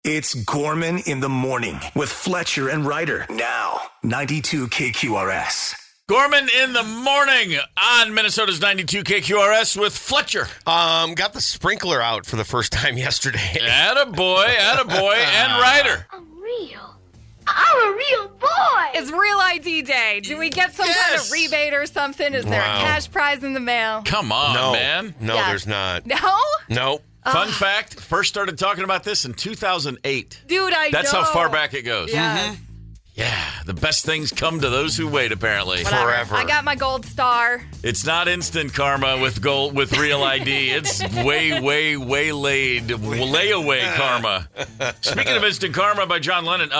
It's Gorman in the Morning with Fletcher and Ryder. Now, 92 KQRS. Gorman in the Morning on Minnesota's 92 KQRS with Fletcher. Got the sprinkler out for the first time yesterday. Attaboy, and Ryder. I'm a real boy. It's Real ID Day. Do we get some kind of rebate or something? Is there a cash prize in the mail? Come on, man. No, Yes. there's not. No? Nope. Fun fact, first started talking about this in 2008. Dude, That's know. how far back it goes. Yes. Yeah, the best things come to those who wait, apparently. Whatever. Forever. I got my gold star. It's not instant karma with Real ID. It's way layaway karma. Speaking of instant karma by John Lennon,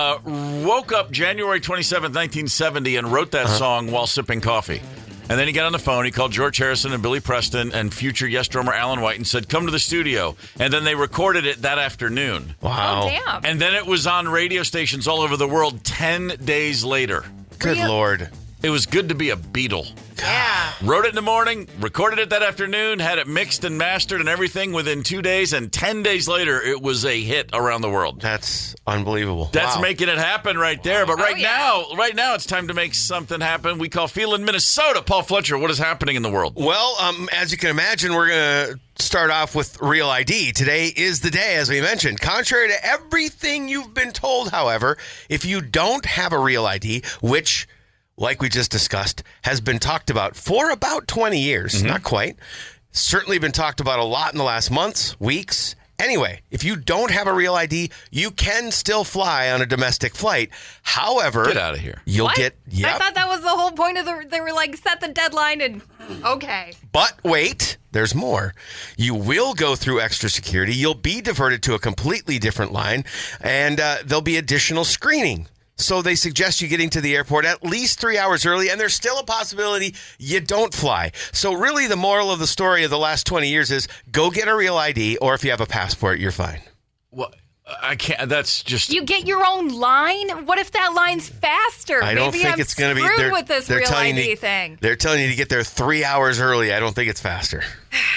woke up January 27th, 1970 and wrote that song while sipping coffee. And then he got on the phone. He called George Harrison and Billy Preston and future Yes drummer Alan White and said, come to the studio. And then they recorded it that afternoon. Wow. Oh, damn. And then it was on radio stations all over the world 10 days later. Good Lord. It was good to be a Beatle. Yeah. Wrote it in the morning, recorded it that afternoon, had it mixed and mastered and everything within 2 days, and 10 days later, it was a hit around the world. That's unbelievable. That's making it happen right there. But right yeah. now, it's time to make something happen. We call Feelin' Minnesota. Paul Fletcher, what is happening in the world? Well, as you can imagine, we're going to start off with Real ID. Today is the day, as we mentioned. Contrary to everything you've been told, however, if you don't have a Real ID, which, like we just discussed, has been talked about for about 20 years. Not quite. Certainly been talked about a lot in the last months, weeks. Anyway, if you don't have a Real ID, you can still fly on a domestic flight. However, Get out of here. You'll What? get... Yep. I thought that was the whole point of they were like, set the deadline and okay. But wait, there's more. You will go through extra security. You'll be diverted to a completely different line, and there'll be additional screening. So they suggest you getting to the airport at least 3 hours early, and there's still a possibility you don't fly. So really the moral of the story of the last 20 years is go get a Real ID, or if you have a passport, you're fine. Well, I can't. That's just. You get your own line? What if that line's faster? I don't Maybe think I'm it's going to be. screwed with this Real ID thing. They're telling you to get there 3 hours early. I don't think it's faster.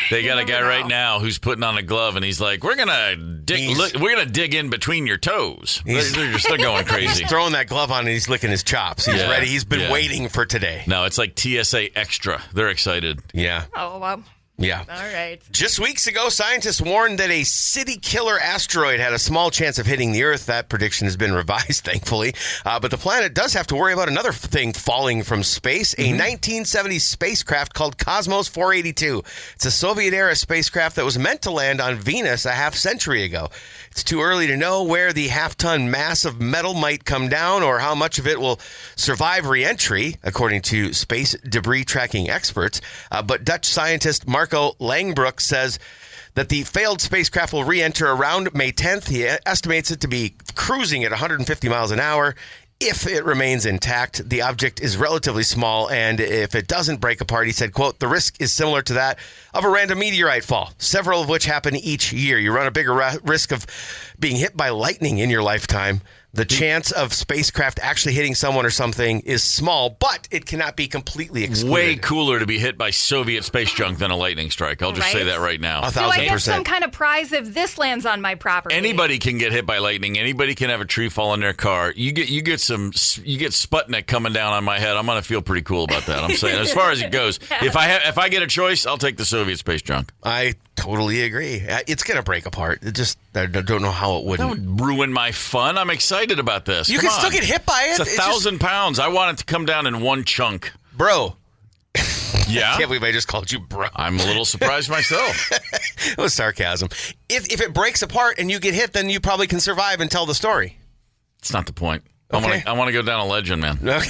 They got a guy never right know. now who's putting on a glove, and he's like, "We're gonna dig in between your toes." They're going crazy. He's throwing that glove on and he's licking his chops. He's ready. He's been waiting for today. No, it's like TSA Extra. They're excited. Yeah. Oh, well. Yeah. All right. Just weeks ago, scientists warned that a city-killer asteroid had a small chance of hitting the Earth. That prediction has been revised, thankfully. But the planet does have to worry about another thing falling from space, a 1970s spacecraft called Cosmos 482. It's a Soviet-era spacecraft that was meant to land on Venus a half-century ago. It's too early to know where the half-ton mass of metal might come down or how much of it will survive re-entry, according to space debris tracking experts. But Dutch scientist Marco Langbroek says that the failed spacecraft will re-enter around May 10th. He estimates it to be cruising at 150 miles an hour. If it remains intact, the object is relatively small, and if it doesn't break apart, he said, quote, the risk is similar to that of a random meteorite fall, several of which happen each year. You run a bigger risk of being hit by lightning in your lifetime. The chance of spacecraft actually hitting someone or something is small, but it cannot be completely excluded. Way cooler to be hit by Soviet space junk than a lightning strike. I'll just say Right. that right now. 1,000%. Do I get some kind of prize if this lands on my property? Anybody can get hit by lightning. Anybody can have a tree fall in their car. You get Sputnik coming down on my head. I'm gonna feel pretty cool about that. I'm saying, as far as it goes, if I get a choice, I'll take the Soviet space junk. I totally agree. It's going to break apart. I don't know how it wouldn't. That would ruin my fun. I'm excited about this. You Come can still on. get hit by it. It's 1,000 pounds. I want it to come down in one chunk. Bro. Yeah? I can't believe I just called you bro. I'm a little surprised myself. It was sarcasm. If it breaks apart and you get hit, then you probably can survive and tell the story. It's not the point. Okay. I want to go down a legend, man. Okay.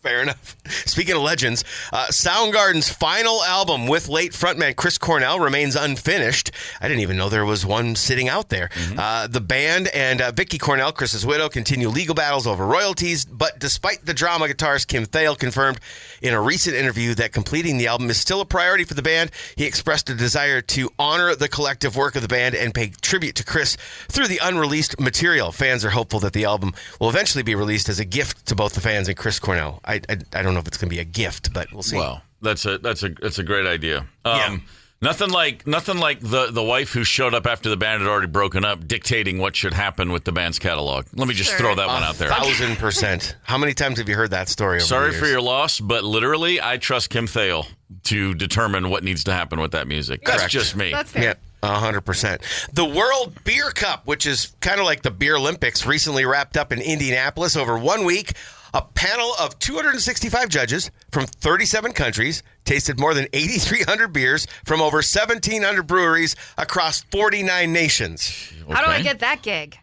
Fair enough. Speaking of legends, Soundgarden's final album with late frontman Chris Cornell remains unfinished. I didn't even know there was one sitting out there. The band and Vicky Cornell, Chris's widow, continue legal battles over royalties, but despite the drama, guitarist Kim Thale confirmed in a recent interview that completing the album is still a priority for the band. He expressed a desire to honor the collective work of the band and pay tribute to Chris through the unreleased material. Fans are hopeful that the album will eventually be released as a gift to both the fans and Chris Cornell. I don't know if it's going to be a gift, but we'll see. Well, that's a great idea. Yeah. Nothing like the wife who showed up after the band had already broken up, dictating what should happen with the band's catalog. Let me just throw that one out there. 1,000%. How many times have you heard that story? Sorry for your loss, but literally, I trust Kim Thale to determine what needs to happen with that music. Correct. That's just me. That's fair. Yeah, 100%. The World Beer Cup, which is kind of like the Beer Olympics, recently wrapped up in Indianapolis over 1 week. A panel of 265 judges from 37 countries tasted more than 8,300 beers from over 1,700 breweries across 49 nations. How do I get that gig?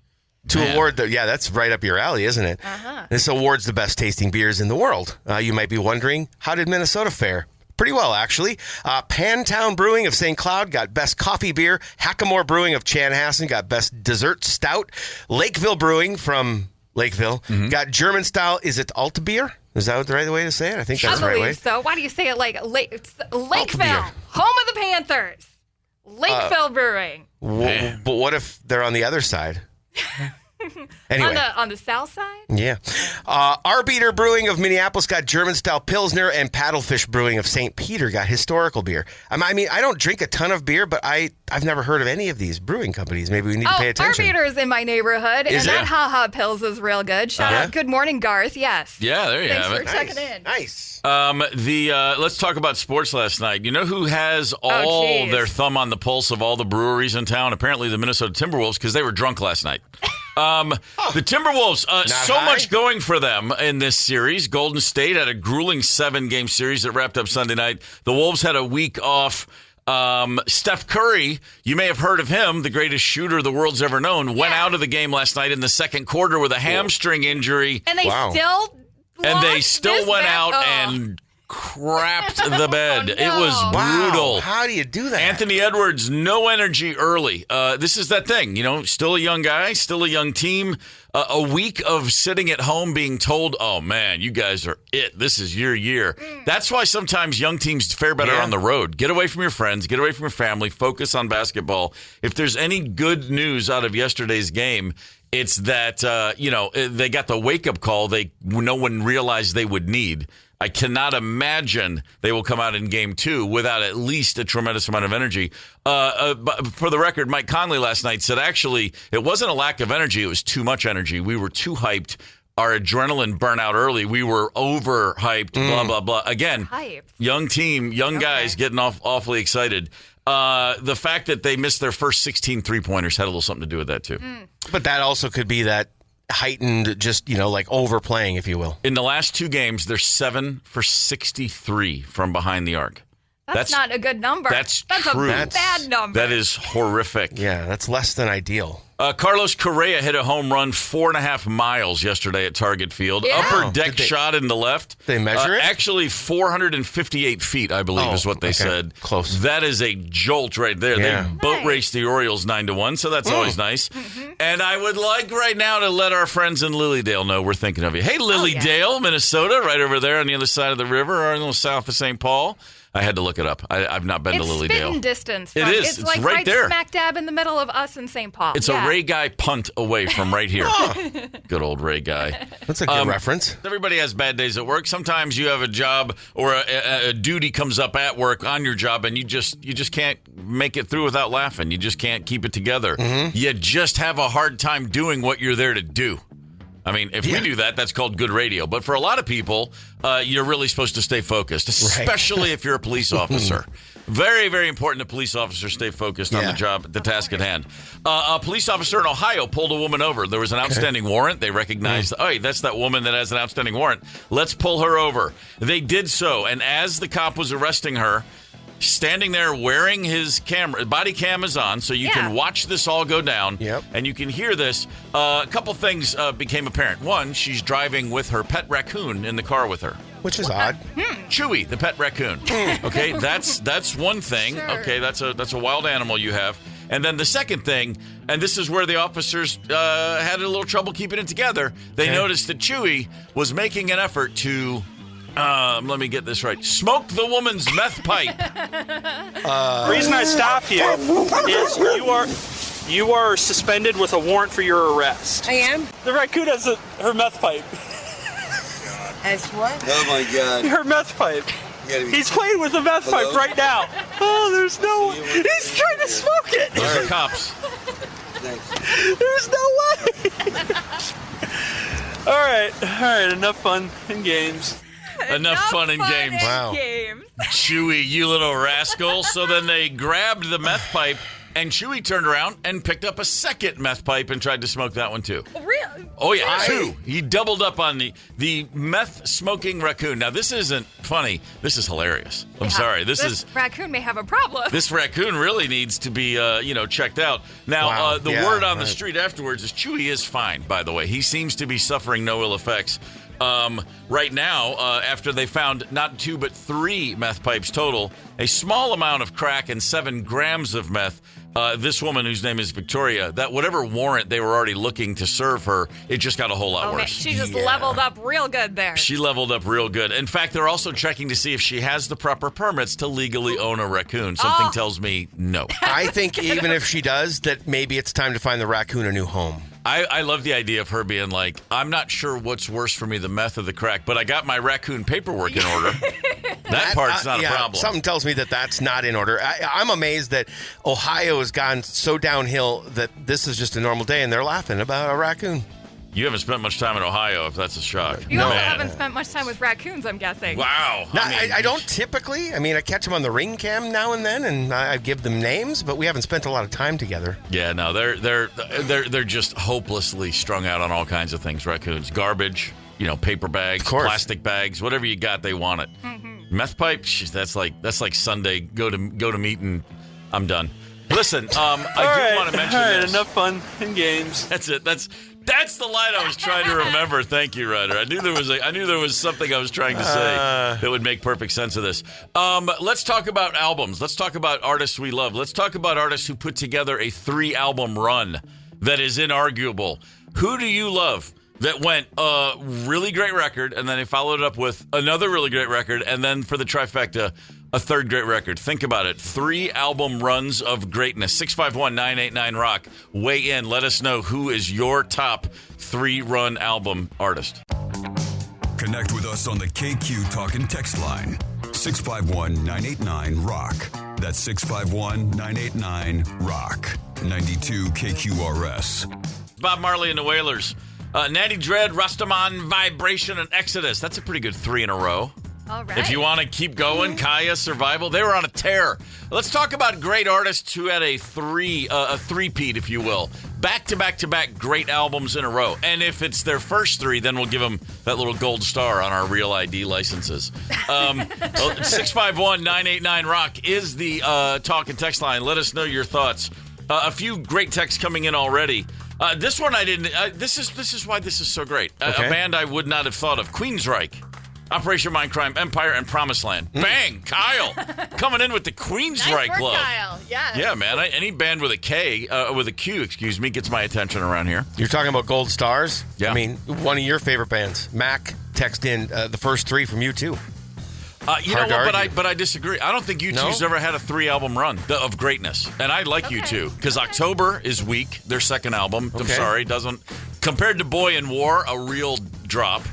To award that's right up your alley, isn't it? This awards the best tasting beers in the world. You might be wondering, how did Minnesota fare? Pretty well, actually. Pantown Brewing of St. Cloud got best coffee beer. Hackamore Brewing of Chanhassen got best dessert stout. Lakeville Brewing from Lakeville got German style. Is it Alt beer? Is that the right way to say it? I think that's the right way. I believe so. Why do you say it like Lakeville, home of the Panthers? Lakeville Brewing. But what if they're on the other side? Anyway. On the south side? Yeah. Arbeiter Brewing of Minneapolis got German-style Pilsner, and Paddlefish Brewing of St. Peter got historical beer. I mean, I don't drink a ton of beer, but I've never heard of any of these brewing companies. Maybe we need to pay attention. Arbeiter's in my neighborhood, and that Ha Ha Pils is real good. Shout out. Good morning, Garth. Yes. Yeah, there you have it. Thanks for checking in. Nice. Let's talk about sports last night. You know who has all their thumb on the pulse of all the breweries in town? Apparently the Minnesota Timberwolves, because they were drunk last night. The Timberwolves, much going for them in this series. Golden State had a grueling 7-game series that wrapped up Sunday night. The Wolves had a week off. Steph Curry, you may have heard of him, the greatest shooter the world's ever known, went out of the game last night in the second quarter with a hamstring injury. And they still went out and crapped the bed. It was brutal. How do you do that? Anthony Edwards, no energy early. This is that thing, still a young guy, still a young team. A week of sitting at home being told, oh, man, you guys are it. This is your year. That's why sometimes young teams fare better on the road. Get away from your friends. Get away from your family. Focus on basketball. If there's any good news out of yesterday's game, it's that, they got the wake-up call no one realized they would need. I cannot imagine they will come out in game 2 without at least a tremendous amount of energy. But for the record, Mike Conley last night said, actually, it wasn't a lack of energy. It was too much energy. We were too hyped. Our adrenaline burnt out early. We were overhyped, blah, blah, blah. Again, young team, young guys getting awfully excited. The fact that they missed their first 16 three-pointers had a little something to do with that, too. But that also could be that heightened, just, like overplaying, if you will. In the last 2 games, they're 7 for 63 from behind the arc. That's not a good number. That's true. A bad number. That is horrific. Yeah, that's less than ideal. Carlos Correa hit a home run 4.5 miles yesterday at Target Field. Yeah. Upper deck shot in the left. They measure it? Actually, 458 feet, I believe, is what they said. Close. That is a jolt right there. Yeah. They boat raced the Orioles 9-1, so that's always nice. And I would like right now to let our friends in Lilydale know we're thinking of you. Hey, Lilydale, Minnesota, right over there on the other side of the river, or a little south of St. Paul. I had to look it up. I've not been to Lilydale. It's spitting distance. It is. It's like right there. Smack dab in the middle of us and St. Paul. It's a Ray Guy punt away from right here. Good old Ray Guy. That's a good reference. Everybody has bad days at work. Sometimes you have a job or a duty comes up at work on your job, and you just can't make it through without laughing. You just can't keep it together. You just have a hard time doing what you're there to do. I mean, if we do that, that's called good radio. But for a lot of people, you're really supposed to stay focused, especially if you're a police officer. Very, very important that police officers stay focused on the job, the task at hand. A police officer in Ohio pulled a woman over. There was an outstanding warrant. They recognized, oh, that's that woman that has an outstanding warrant. Let's pull her over. They did so. And as the cop was arresting her, standing there wearing his camera, body cam is on, so you can watch this all go down, and you can hear this. A couple things became apparent. One, she's driving with her pet raccoon in the car with her. Which is odd. Chewy, the pet raccoon. Okay, that's one thing. Sure. Okay, that's a wild animal you have. And then the second thing, and this is where the officers had a little trouble keeping it together, they noticed that Chewy was making an effort to... let me get this right. Smoke the woman's meth pipe. The reason I stopped you is you are suspended with a warrant for your arrest. I am? The raccoon has her meth pipe. As what? Oh, my God. Her meth pipe. He's playing with a meth pipe right now. Oh, there's no... He's trying to smoke it. Those are cops. There's no way. All right. Enough fun and games. Enough fun and games. Wow. Chewy, you little rascal. So then they grabbed the meth pipe, and Chewy turned around and picked up a second meth pipe and tried to smoke that one too. Really? Oh, yeah, two. He doubled up on the meth-smoking raccoon. Now, this isn't funny. This is hilarious. I'm sorry. This raccoon may have a problem. This raccoon really needs to be, checked out. Now, the word on the street afterwards is Chewy is fine, by the way. He seems to be suffering no ill effects. Right now, after they found not 2 but 3 meth pipes total, a small amount of crack and 7 grams of meth, this woman whose name is Victoria, that whatever warrant they were already looking to serve her, it just got a whole lot worse. She just leveled up real good there. She leveled up real good. In fact, they're also checking to see if she has the proper permits to legally own a raccoon. Something tells me no. I think even if she does, that maybe it's time to find the raccoon a new home. I love the idea of her being like, I'm not sure what's worse for me, the meth or the crack, but I got my raccoon paperwork in order. That part's not a problem. Something tells me that that's not in order. I'm amazed that Ohio has gone so downhill that this is just a normal day, and they're laughing about a raccoon. You haven't spent much time in Ohio, if that's a shock. You also haven't spent much time with raccoons, I'm guessing. Wow. No, I don't typically. I mean, I catch them on the ring cam now and then, and I give them names, but we haven't spent a lot of time together. Yeah, no, they're just hopelessly strung out on all kinds of things. Raccoons, garbage, paper bags, plastic bags, whatever you got, they want it. Mm-hmm. Meth pipe, that's like Sunday. Go to meet and I'm done. Listen, I do want to mention this. Enough fun and games. That's it. That's the line I was trying to remember. Thank you, Ryder. I knew there was something I was trying to say that would make perfect sense of this. Let's talk about albums. Let's talk about artists we love. Let's talk about artists who put together a 3-album run that is inarguable. Who do you love that went a really great record, and then they followed it up with another really great record, and then for the trifecta, a third great record? Think about it. 3-album runs of greatness. 651-989-ROCK. Weigh in. Let us know who is your top 3-run album artist. Connect with us on the KQ Talk and Text line. 651-989-ROCK. That's 651-989-ROCK. 92 KQRS. Bob Marley and the Wailers. Natty Dread, Rastaman, Vibration, and Exodus. That's a pretty good 3 in a row. All right. If you want to keep going, Kaya, Survival, they were on a tear. Let's talk about great artists who had a three-peat, if you will. Back-to-back-to-back great albums in a row. And if it's their first 3, then we'll give them that little gold star on our Real ID licenses. 651-989-ROCK is the talk and text line. Let us know your thoughts. A few great texts coming in already. This one I didn't. This is why this is so great. Okay. A band I would not have thought of. Queensryche. Operation Mindcrime, Empire, and Promised Land. Bang! Kyle coming in with the Queensryche nice work, love. Kyle. Yes. Yeah, man. Any band with a Q, gets my attention around here. You're talking about gold stars? Yeah. I mean, one of your favorite bands. Mac text in the first 3 from you too. You know what? But I disagree. I don't think U2's ever had a 3-album run of greatness, and I like U2 because October is weak. Their second album. I'm sorry, doesn't compared to Boy in War, a real drop.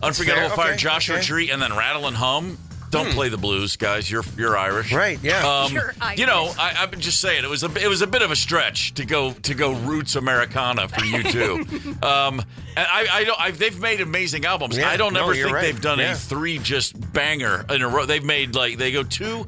Unforgettable Fire, Joshua Tree, and then Rattle and Hum. Don't play the blues, guys. You're Irish, right? Yeah. You're Irish. I'm just saying it was a bit of a stretch to go roots Americana for U2. And they've made amazing albums. Yeah, I don't ever think right. they've done a 3 just banger in a row. They've made they go 2,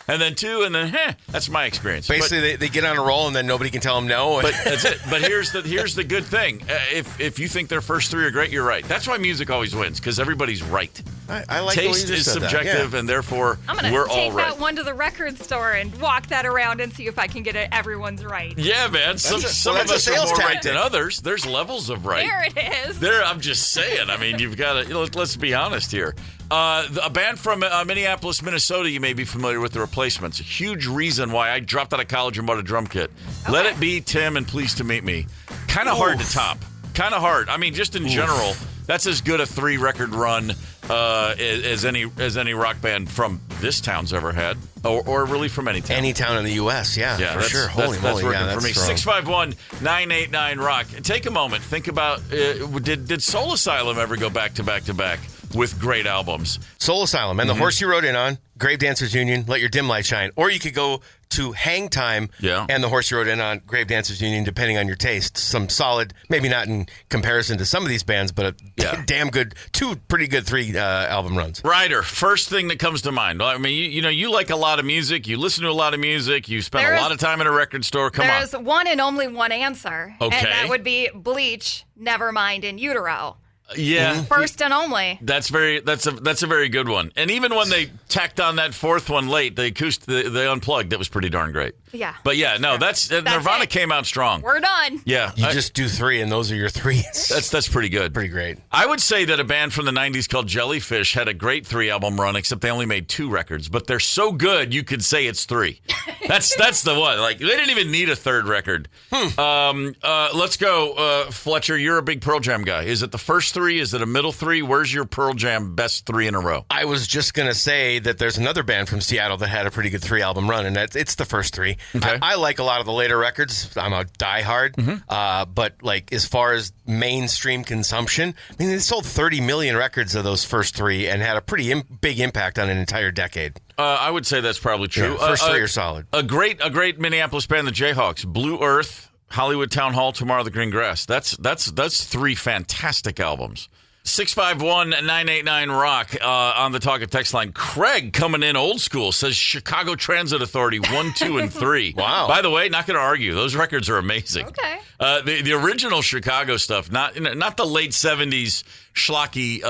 and then 2, and then That's my experience. Basically, they get on a roll, and then nobody can tell them no. But that's it. But here's the good thing. If you think their first 3 are great, you're right. That's why music always wins, because everybody's right. I like the way you Taste just is said that. subjective, and therefore we're all take right. that one to the record store and walk that around and see if I can get it. Everyone's right. Yeah, man. Some of us are more right than others. There's levels of right. There it is. I'm just saying. I mean, you've got to. Let's be honest here. A band from Minneapolis, Minnesota, you may be familiar with, The Replacements. A huge reason why I dropped out of college and bought a drum kit. Okay. Let It Be, Tim, and Pleased to Meet Me. Kind of hard to top. Kind of hard. I mean, just in general, that's as good a 3-record run as any rock band from this town's ever had, or really from any town. Any town in the U.S., for sure. Holy moly, that's working for me. 651-989-ROCK. Take a moment. Think about, did Soul Asylum ever go back to back to back? with great albums. Soul Asylum and The Horse You Rode In On, Grave Dancers Union, Let Your Dim Light Shine. Or you could go to Hang Time and The Horse You Rode In On, Grave Dancers Union, depending on your taste. Some solid, maybe not in comparison to some of these bands, but a damn good, two pretty good 3 album runs. Ryder, first thing that comes to mind. I mean, you like a lot of music. You listen to a lot of music. You spend a lot of time in a record store. Come on. There's one and only one answer. Okay. And that would be Bleach, Nevermind, In Utero. Yeah. First and only. That's a very good one. And even when they tacked on that fourth one late, the unplugged, that was pretty darn great. Yeah. But yeah, no, that's Nirvana came out strong. We're done. Yeah. You just do 3 and those are your 3. That's pretty good. Pretty great. I would say that a band from the 90s called Jellyfish had a great 3-album run, except they only made 2 records. But they're so good, you could say it's 3. That's the one. Like, they didn't even need a 3rd record. Let's go. Fletcher, you're a big Pearl Jam guy. Is it the first 3? Is it a middle 3? Where's your Pearl Jam best 3 in a row? I was just going to say that there's another band from Seattle that had a pretty good 3-album run, and it's the first 3. Okay. I like a lot of the later records. I'm a diehard. But like as far as mainstream consumption, I mean, they sold 30 million records of those first 3 and had a pretty big impact on an entire decade. I would say that's probably true. Yeah, first 3 are solid. A great Minneapolis band, the Jayhawks, Blue Earth, Hollywood Town Hall, Tomorrow the Green Grass. That's 3 fantastic albums. 651-989-ROCK on the Talk and Text line. Craig coming in old school says Chicago Transit Authority 1, 2, and 3. Wow. By the way, not going to argue. Those records are amazing. Okay. The original Chicago stuff, not the late 70s schlocky,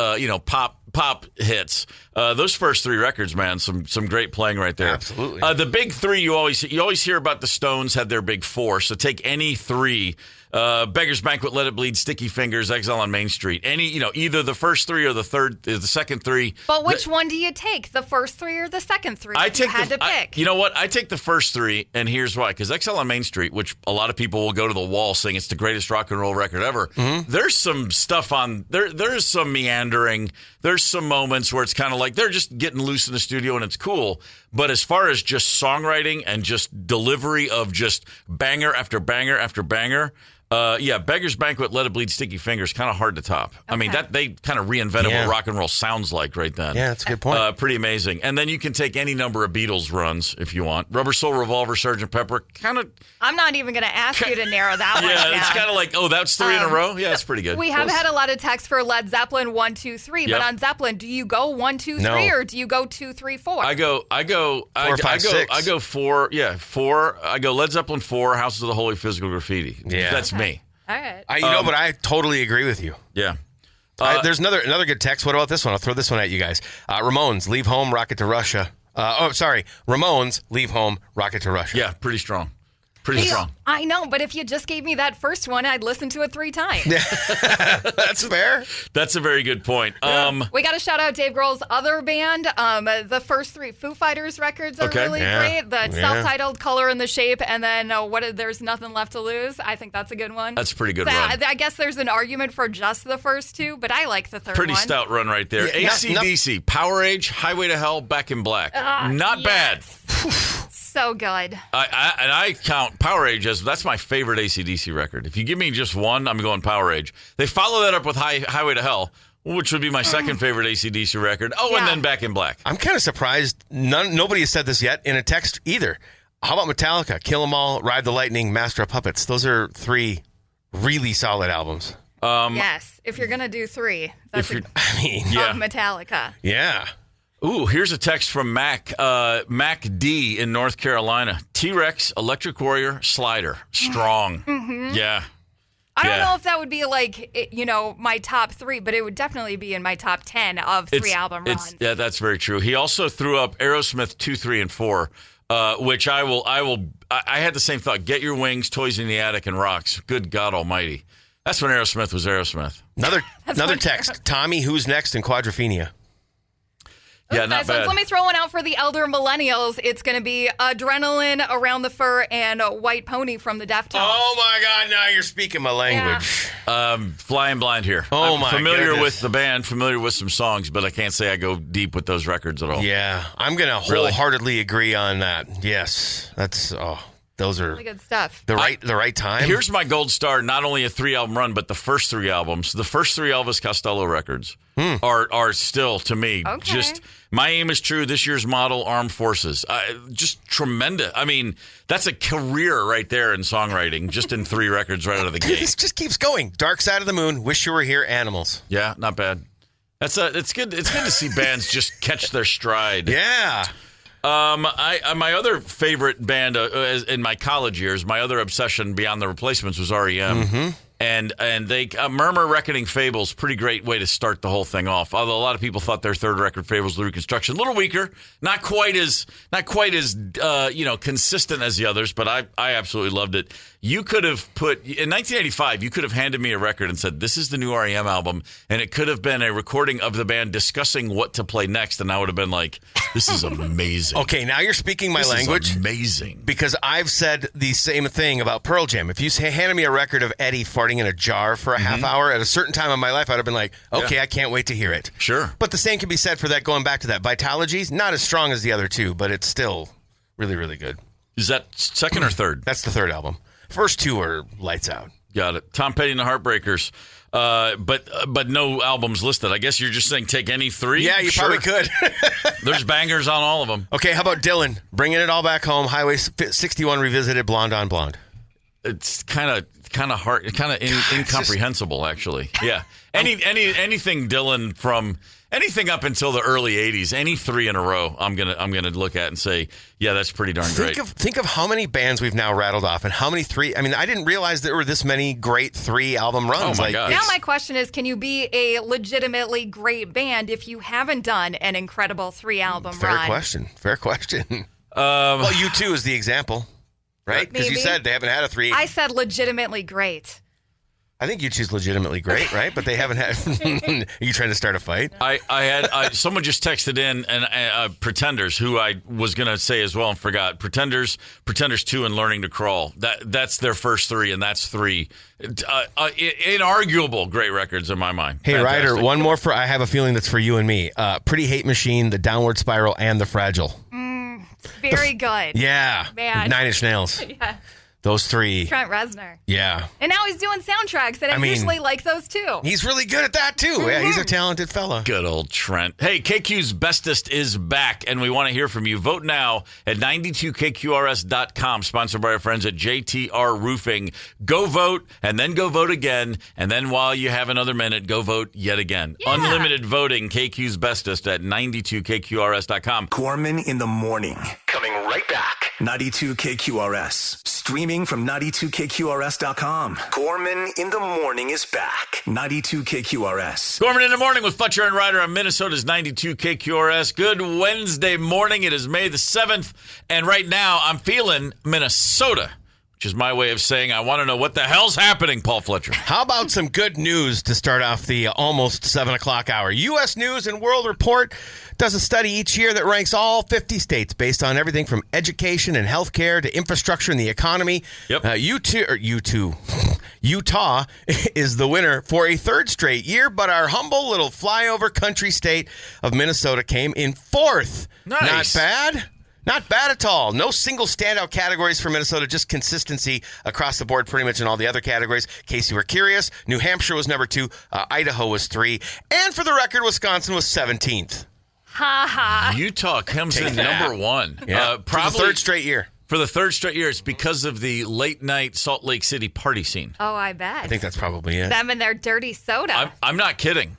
pop hits. Those first 3 records, man, some great playing right there. Absolutely. The big 3, you always hear about the Stones had their big 4. So take any 3. Beggar's Banquet, Let It Bleed, Sticky Fingers, Exile on Main Street. Either the first 3 or the second 3. But which one do you take? The first 3 or the second 3? You had to pick. You know what? I take the first 3, and here's why. Because Exile on Main Street, which a lot of people will go to the wall saying it's the greatest rock and roll record ever. There's some stuff on there. There's some meandering. There's some moments where it's kind of like they're just getting loose in the studio and it's cool. But as far as just songwriting and just delivery of just banger after banger after banger. Beggar's Banquet, Let It Bleed, Sticky Fingers, kind of hard to top. Okay. I mean, that they kind of reinvented what rock and roll sounds like right then. Yeah, that's a good point. Pretty amazing. And then you can take any number of Beatles runs if you want. Rubber Soul, Revolver, Sgt. Pepper, kind of. I'm not even going to ask you to narrow that one down. Yeah, it's kind of like, that's 3 in a row? Yeah, it's pretty good. We have had a lot of texts for Led Zeppelin 1, 2, 3, but on Zeppelin, do you go 1, 2, 3, or do you go 2, 3, 4? I go 4, 6. I go 4. Yeah, 4. I go Led Zeppelin 4, Houses of the Holy, Physical Graffiti. Yeah, that's me. All right. But I totally agree with you. Yeah. There's another good text. What about this one? I'll throw this one at you guys. Ramones, Leave Home, Rocket to Russia. Ramones, Leave Home, Rocket to Russia. Yeah, pretty strong. Pretty strong. I know, but if you just gave me that first one, I'd listen to it 3 times. That's fair. That's a very good point. We got to shout out Dave Grohl's other band. The first 3 Foo Fighters records are really great. The self-titled Color and the Shape, and then There's Nothing Left to Lose. I think that's a good one. That's a pretty good run. I guess there's an argument for just the first 2, but I like the third one. Pretty stout run right there. Yeah, AC/DC, Power Age, Highway to Hell, Back in Black. Not bad. So good. I count Power Age as that's my favorite AC/DC record. If you give me just one, I'm going Power Age. They follow that up with Highway to Hell, which would be my second favorite AC/DC record. And then Back in Black. I'm kind of surprised nobody has said this yet in a text either. How about Metallica, Kill 'Em All, Ride the Lightning, Master of Puppets? Those are 3 really solid albums. Yes, if you're going to do 3, that's of Metallica. Yeah. Ooh, here's a text from Mac D in North Carolina. T-Rex, Electric Warrior, Slider. Strong. Mm-hmm. Yeah. I don't know if that would be my top 3, but it would definitely be in my top 10 of 3-album runs. Yeah, that's very true. He also threw up Aerosmith 2, 3, and 4, which I had the same thought. Get Your Wings, Toys in the Attic, and Rocks. Good God Almighty. That's when Aerosmith was Aerosmith. Another text. Tommy, Who's Next, and Quadrophenia. Yeah, not bad. So let me throw one out for the elder millennials. It's going to be Adrenaline, Around the Fur, and White Pony from the Deftones. Oh, my God. Now you're speaking my language. Flying blind here. Oh, I'm familiar with the band, familiar with some songs, but I can't say I go deep with those records at all. Yeah, I'm going to wholeheartedly agree on that. Yes. That's, those are really good stuff. The right time. Here's my gold star, not only a 3-album run, but the first 3 albums. The first 3 Elvis Costello records are still, to me, just My Aim Is True, this year's model, Armed Forces. Just tremendous. I mean, that's a career right there in songwriting, just in 3 records right out of the gate. This just keeps going. Dark Side of the Moon, Wish You Were Here, Animals. Yeah, not bad. It's good. It's good to see bands just catch their stride. Yeah. My other favorite band in my college years, my other obsession beyond the Replacements was REM. And they Murmur, Reckoning, Fables, pretty great way to start the whole thing off. Although a lot of people thought their third record, Fables, the Reconstruction, a little weaker, not quite as consistent as the others. But I absolutely loved it. You could have put in 1985. You could have handed me a record and said, "This is the new REM album," and it could have been a recording of the band discussing what to play next, and I would have been like, "This is amazing." Okay, now you're speaking my language. Is amazing. Because I've said the same thing about Pearl Jam. If you handed me a record of Eddie farting in a jar for a half hour at a certain time in my life, I'd have been like, okay, I can't wait to hear it. Sure. But the same can be said for that, going back to that. Vitalogy's not as strong as the other two, but it's still really, really good. Is that second or third? That's the third album. First 2 are lights out. Got it. Tom Petty and the Heartbreakers. But no albums listed. I guess you're just saying take any 3? Yeah, you probably could. There's bangers on all of them. Okay, how about Dylan? Bringing it all back home. Highway 61 Revisited, Blonde on Blonde. It's kind of hard, kind of incomprehensible, actually. Yeah. Anything Dylan from anything up until the early 80s, any 3 in a row, I'm gonna look at and say, yeah, that's pretty darn great. Think of how many bands we've now rattled off and how many 3. I mean, I didn't realize there were this many great 3 album runs. Oh my God. Now my question is, can you be a legitimately great band if you haven't done an incredible 3 album run? Fair question. Well, U2 is the example. Right? Because you said they haven't had a 3. I said legitimately great. I think U2's legitimately great, right? But they haven't had. Are you trying to start a fight? I had someone just texted in and Pretenders, who I was gonna say as well and forgot. Pretenders 2, and Learning to Crawl. That's their first 3, and that's 3 inarguable great records in my mind. Hey, Fantastic. Ryder, one more I have a feeling that's for you and me. Pretty Hate Machine, The Downward Spiral, and The Fragile. Very good. Yeah. Man. 9 Inch Nails. Yeah. Those 3. Trent Reznor. Yeah. And now he's doing soundtracks, and I usually like those too. He's really good at that too. Yeah, he's a talented fella. Good old Trent. Hey, KQ's Bestest is back, and we want to hear from you. Vote now at 92kqrs.com, sponsored by our friends at JTR Roofing. Go vote, and then go vote again, and then while you have another minute, go vote yet again. Yeah. Unlimited voting, KQ's Bestest at 92kqrs.com. Gorman in the morning. Coming right back. 92 KQRS. Streaming from 92kqrs.com. Gorman in the morning is back. 92 KQRS. Gorman in the morning with Fletcher and Ryder on Minnesota's 92 KQRS. Good Wednesday morning. It is May the 7th. And right now I'm feeling Minnesota, which is my way of saying I want to know what the hell's happening, Paul Fletcher. How about some good news to start off the almost 7 o'clock hour? U.S. News and World Report does a study each year that ranks all 50 states based on everything from education and healthcare to infrastructure and the economy. Yep. Utah is the winner for a 3rd straight year, but our humble little flyover country state of Minnesota came in 4th. Nice. Not bad. Not bad at all. No single standout categories for Minnesota, just consistency across the board pretty much in all the other categories. In case you were curious, New Hampshire was number 2, Idaho was 3, and for the record, Wisconsin was 17th. Ha ha. Utah comes in number 1. Yeah, probably for the 3rd straight year. For the 3rd straight year, it's because of the late night Salt Lake City party scene. Oh, I bet. I think that's probably it. Them and their dirty soda. I'm not kidding.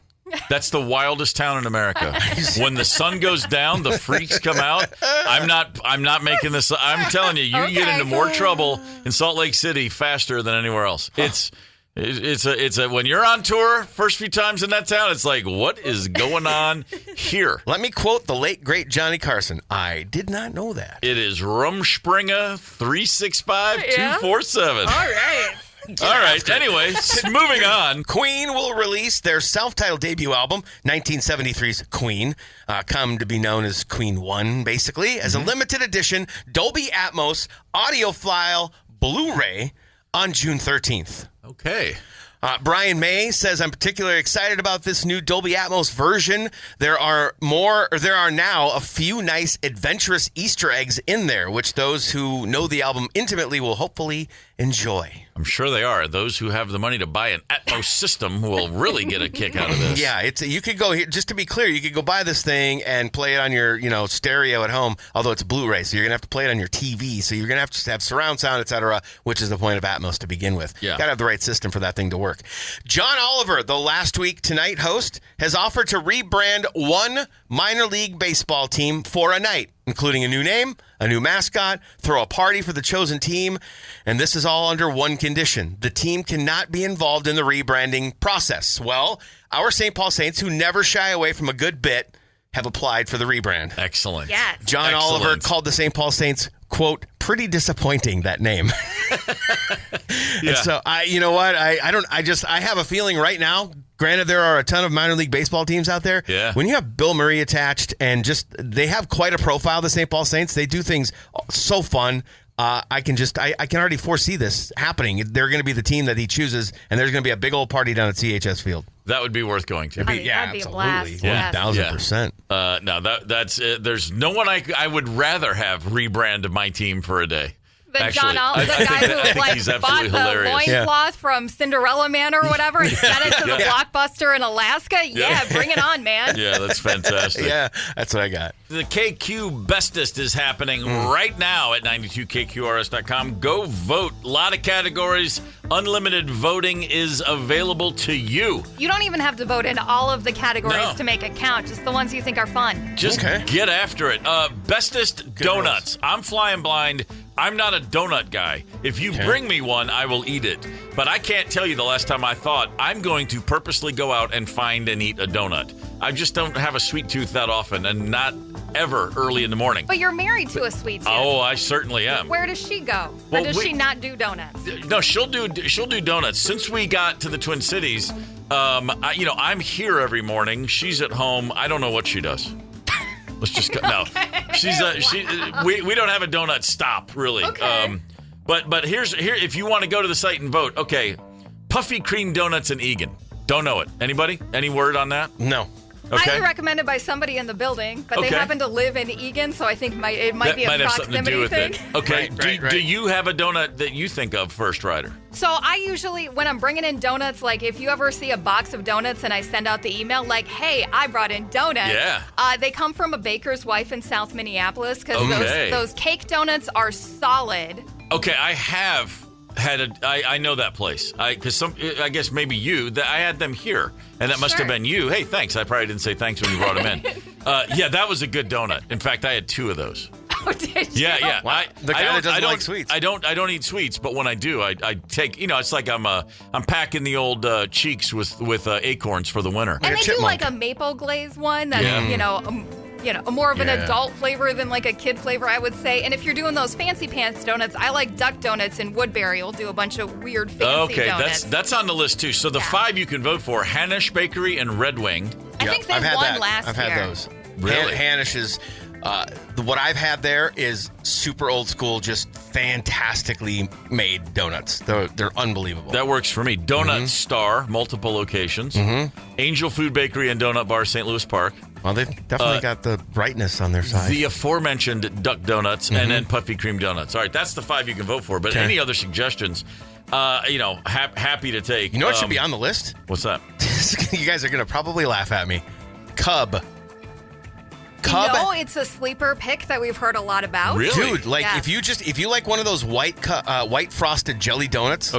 That's the wildest town in America. When the sun goes down, the freaks come out. I'm not making this. I'm telling you, you get into more trouble in Salt Lake City faster than anywhere else. It's a when you're on tour, first few times in that town, it's like, what is going on here? Let me quote the late, great Johnny Carson. I did not know that. It is Rumspringa 365-247. All right. All right. Anyway, moving on. Queen will release their self-titled debut album, 1973's Queen, come to be known as Queen 1, basically, as a limited edition Dolby Atmos audiophile Blu-ray on June 13th. Okay. Brian May says, I'm particularly excited about this new Dolby Atmos version. There are now a few nice adventurous Easter eggs in there, which those who know the album intimately will hopefully enjoy. I'm sure they are. Those who have the money to buy an Atmos system will really get a kick out of this. Yeah, you could go here, just to be clear, you could go buy this thing and play it on your, stereo at home, although it's Blu-ray, so you're going to have to play it on your TV, so you're going to have surround sound, etc., which is the point of Atmos to begin with. Yeah. Got to have the right system for that thing to work. John Oliver, the Last Week Tonight host, has offered to rebrand one minor league baseball team for a night, including a new name, a new mascot, throw a party for the chosen team, and this is all under one condition. The team cannot be involved in the rebranding process. Well, our St. Paul Saints, who never shy away from a good bit, have applied for the rebrand. Excellent. Yes. John Oliver called the St. Paul Saints, quote, pretty disappointing, that name. Yeah. And so you know what? I have a feeling right now, granted there are a ton of minor league baseball teams out there. Yeah. When you have Bill Murray attached and they have quite a profile, the St. Paul Saints. They do things so fun. I can already foresee this happening. They're going to be the team that he chooses, and there's going to be a big old party down at CHS Field. That would be worth going to. That'd be a blast. Absolutely. 1,000%. No, that's it. There's no one I would rather have rebrand my team for a day. The John Oliver, the guy who bought the loincloth from Cinderella Man or whatever and sent it to the Blockbuster in Alaska. Yeah, bring it on, man. Yeah, that's fantastic. Yeah, that's what I got. The KQ Bestest is happening right now at 92KQRS.com. Go vote. A lot of categories. Unlimited voting is available to you. You don't even have to vote in all of the categories to make it count. Just the ones you think are fun. Just get after it. Bestest donuts. I'm flying blind. I'm not a donut guy. If you bring me one, I will eat it. But I can't tell you the last time I thought I'm going to purposely go out and find and eat a donut. I just don't have a sweet tooth that often, and not ever early in the morning. But you're married to a sweet tooth. Oh, I certainly am. Where does she go? Or does she not do donuts? No, she'll do donuts. Since we got to the Twin Cities, I'm here every morning. She's at home. I don't know what she does. Let's just go. No, she's we don't have a donut stop really. Okay. But here if you want to go to the site and vote, okay, Puffy Cream Donuts in Egan. Don't know it. Anybody? Any word on that? No. Okay. Highly recommended by somebody in the building, but they happen to live in Egan, so I think it might be a proximity thing. Okay. Right. Do you have a donut that you think of first, Ryder? So I usually, when I'm bringing in donuts, like if you ever see a box of donuts and I send out the email like, hey, I brought in donuts. Yeah. They come from a baker's wife in South Minneapolis because those cake donuts are solid. Okay, I have had I know that place. I guess maybe I had them here, and that must have been you. Hey, thanks. I probably didn't say thanks when you brought them in. Yeah, that was a good donut. In fact, I had 2 of those. Oh, did you? Yeah. Wow. The guy that doesn't like sweets. I don't eat sweets, but when I do, I take. It's like I'm packing the old cheeks with acorns for the winter. And they do like a maple glaze one that's more of an adult flavor than like a kid flavor, I would say. And if you're doing those fancy pants donuts, I like Duck Donuts in Woodbury. We'll do a bunch of weird fancy donuts. That's on the list too. So the 5 you can vote for: Hanish Bakery and Red Wing. I think they won last year. I've had those. Really? Hanish is what I've had there is super old school, just fantastically made donuts. They're unbelievable. That works for me. Donut Star, multiple locations. Angel Food Bakery and Donut Bar, St. Louis Park. Well, they've definitely got the brightness on their side. The aforementioned Duck Donuts and then Puffy Cream Donuts. All right, that's the 5 you can vote for. But any other suggestions, happy to take. You know what should be on the list? What's that? You guys are going to probably laugh at me. Cub. No, it's a sleeper pick that we've heard a lot about. Really? Dude, if you like one of those white frosted jelly donuts,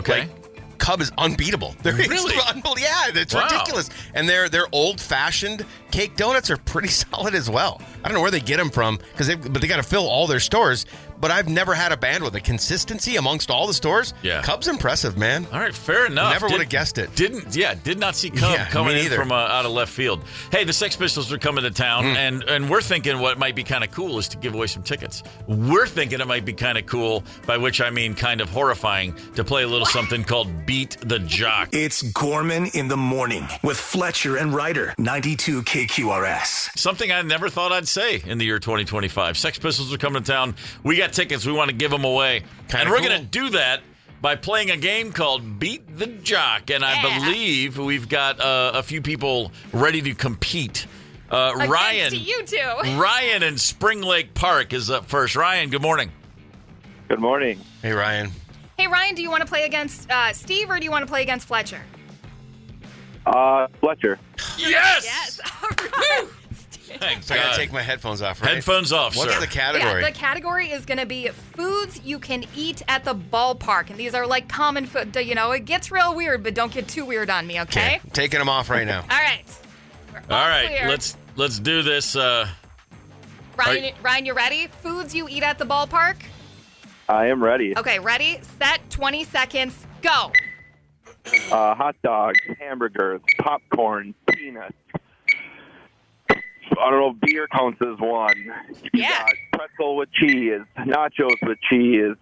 Cub is unbeatable. Really? Yeah, it's ridiculous. And their old-fashioned cake donuts are pretty solid as well. I don't know where they get them from, but they got to fill all their stores. But I've never had a band with a consistency amongst all the stores. Yeah. Cub's impressive, man. All right, fair enough. Never would have guessed it. Did not see Cub coming in from out of left field. Hey, the Sex Pistols are coming to town, and we're thinking what might be kind of cool is to give away some tickets. We're thinking it might be kind of cool, by which I mean kind of horrifying, to play a little something called Beat the Jock. It's Gorman in the morning with Fletcher and Ryder, 92 KQRS. Something I never thought I'd say in the year 2025. Sex Pistols are coming to town. We got tickets. We want to give them away. And we're going to do that by playing a game called Beat the Jock. And I believe we've got a few people ready to compete. Ryan. You two. Ryan in Spring Lake Park is up first. Ryan, good morning. Good morning. Hey, Ryan. Hey, Ryan, do you want to play against Steve or do you want to play against Fletcher? Fletcher. Yes! Yes. All right. Thanks. So I got to take my headphones off, right? Headphones off, What's sir. the category? Yeah, the category is going to be foods you can eat at the ballpark. And these are like common food. You know, it gets real weird, but don't get too weird on me, okay? I'm taking them off right now. All right. We're All right, clear. let's do this. Ryan, you ready? Foods you eat at the ballpark? I am ready. Okay, ready, set, 20 seconds, go. Hot dogs, hamburgers, popcorn, peanuts. I don't know if beer counts as one. You got pretzel with cheese, nachos with cheese,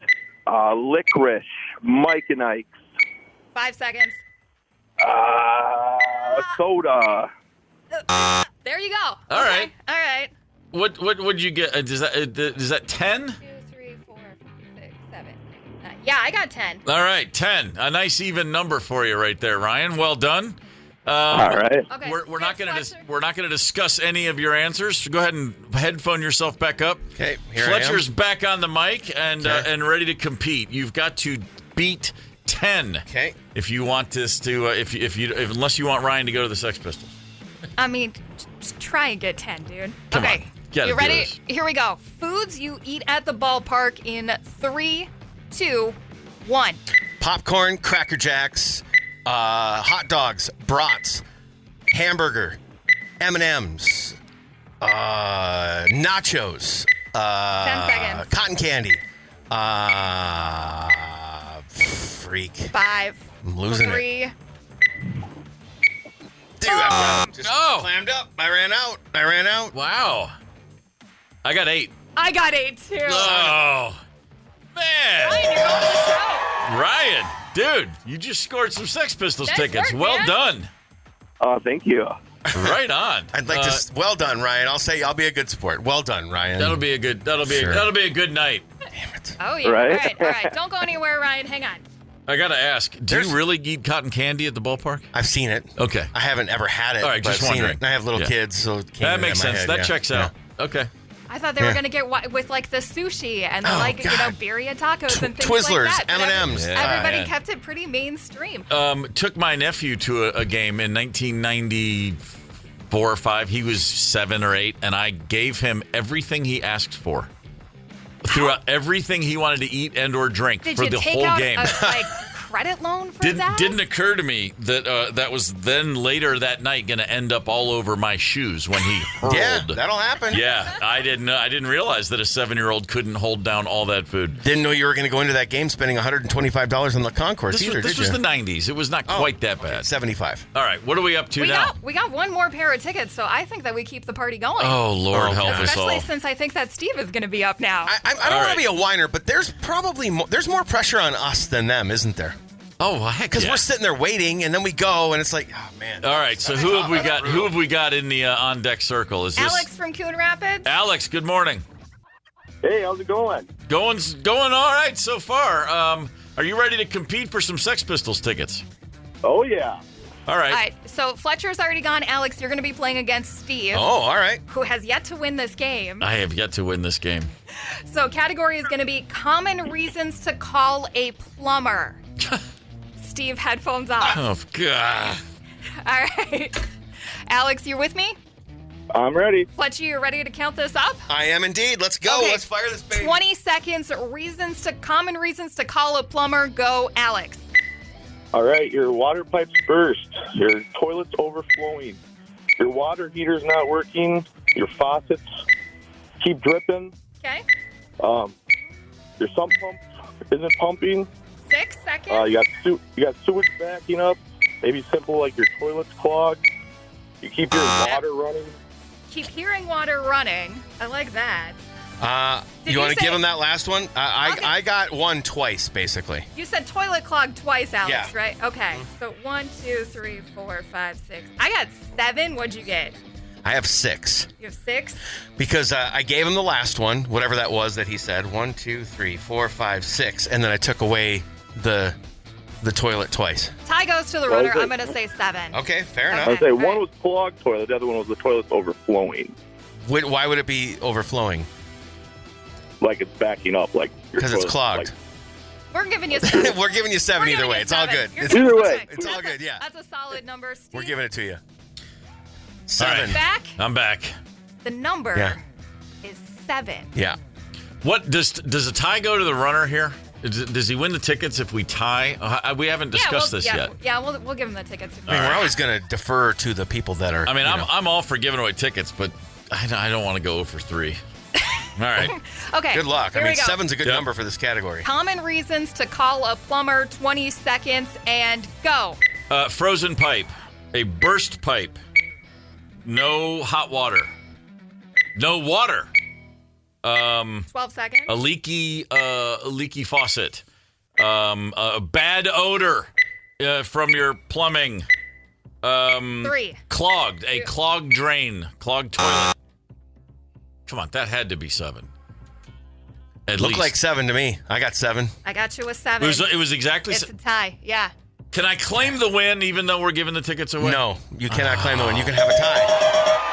licorice, Mike and Ike's. 5 seconds. Soda. There you go. All right. All right. What would you get? Is that 10? 2, 3, 4, 5, 6, 7, 8, 9. Yeah, I got 10. All right, 10. A nice even number for you right there, Ryan. Well done. All right. Okay. We're not going Fletcher. to discuss any of your answers. Go ahead and headphone yourself back up. Okay, here Fletcher's I am. back on the mic and Okay. and ready to compete. You've got to beat 10. Okay. If you want this to, unless you want Ryan to go to the Sex Pistols. I mean, just try and get 10, dude. Come okay. on. Gotta You do ready? this. Here we go. Foods you eat at the ballpark in 3, 2, 1. Popcorn, Cracker Jacks, hot dogs, brats, hamburger, M&M's, nachos, 10 seconds. cotton candy, freak. 5, I'm losing 3. it. Dude, I'm just Oh. clammed up. I ran out. Wow. I got 8. I got 8 too. Oh, man. Ryan, you're on the show. Ryan, dude, you just scored some Sex Pistols Nice tickets. work, Well man. done. Thank you. Right on. I'd like to. Well done, Ryan. I'll be a good sport. Well done, Ryan. That'll be a good night. Damn it. Oh, yeah. Right? All right. Don't go anywhere, Ryan. Hang on. I gotta ask, do you really eat cotton candy at the ballpark? I've seen it. Okay. I haven't ever had it. All right, but just I've seen wondering. it. And I have little Yeah. kids, so it came That into makes my sense. head, That yeah. checks Yeah. out. Okay. I thought they were Yeah. going to get with like the sushi and the Oh, like, God. birria tacos and things Twizzlers, like that. But M&Ms. Everybody Yeah. kept it pretty mainstream. Took my nephew to a game in 1994 or 5. He was 7 or 8, and I gave him everything he asked for. Throughout everything he wanted to eat and or drink Did for you the take whole out game. a credit loan for that? Didn't occur to me that that was then later that night going to end up all over my shoes when he hurled. Yeah, that'll happen. Yeah, I didn't realize that a 7-year-old couldn't hold down all that food. Didn't know you were going to go into that game spending $125 on the concourse This either, was did you? the 90s. It was not quite that bad. 75. All right, what are we up to now? We got one more pair of tickets, so I think that we keep the party going. Oh, Lord help us Especially all. since I think that Steve is going to be up now. I don't All want right. to be a whiner, but there's probably there's more pressure on us than them, isn't there? Oh, well, heck Because yeah. we're sitting there waiting, and then we go, and it's like, oh, man. All right, so who have we got? Who have we got in the on-deck circle? Is this Alex from Coon Rapids. Alex? Good morning. Hey, how's it going? Going all right so far. Are you ready to compete for some Sex Pistols tickets? Oh, yeah. All right. All right, so Fletcher's already gone. Alex, you're going to be playing against Steve, Oh, all right. who has yet to win this game. I have yet to win this game. So category is going to be common reasons to call a plumber. Steve, headphones off. Oh God. All right. Alex, you're with me? I'm ready. Fletcher, you ready to count this up? I am indeed. Let's go. Okay. Let's fire this baby. 20 seconds. Common reasons to call a plumber. Go, Alex. All right, your water pipes burst. Your toilet's overflowing. Your water heater's not working. Your faucets keep dripping. Okay. Your sump pump isn't pumping. 6 seconds. You got sewage backing up. Maybe simple like your toilet's clogged. You keep your water running. Keep hearing water running. I like that. Did You want you to give say- him that last one? Okay. I got one twice, basically. You said toilet clogged twice, Alex, Yeah. right? Okay. So 1, 2, 3, 4, 5, 6. I got 7. What'd you get? I have 6. You have 6? Because I gave him the last one, whatever that was that he said. 1, 2, 3, 4, 5, 6. And then I took away the toilet twice. Tie goes to the runner. I'm going to say 7. Okay, fair enough. I would say one was clogged toilet, the other one was the toilet's overflowing. Why would it be overflowing? Like it's backing up, like because it's clogged. We're giving you 7. We're giving you 7 either way. It's all good. Either way, it's all good. Yeah, that's a solid number, Steve. We're giving it to you. 7. Right. Back. I'm back. The number is 7. Yeah. What does a tie go to the runner here? Does he win the tickets if we tie? We haven't discussed this yet. Yeah, we'll give him the tickets. I mean, we're always going to defer to the people that are. I mean, I'm all for giving away tickets, but I don't want to go for 3. All right. Okay. Good luck. Here I mean, 7's a good number for this category. Common reasons to call a plumber. 20 seconds and go. Frozen pipe, a burst pipe, no hot water, no water. 12 seconds. A leaky faucet. A bad odor from your plumbing. 3. Clogged. A clogged drain. Clogged toilet. Come on, that had to be 7. Looked like 7 to me. I got 7. I got you with 7. It was exactly. It's a tie. Yeah. Can I claim the win even though we're giving the tickets away? No, you cannot claim the win. You can have a tie.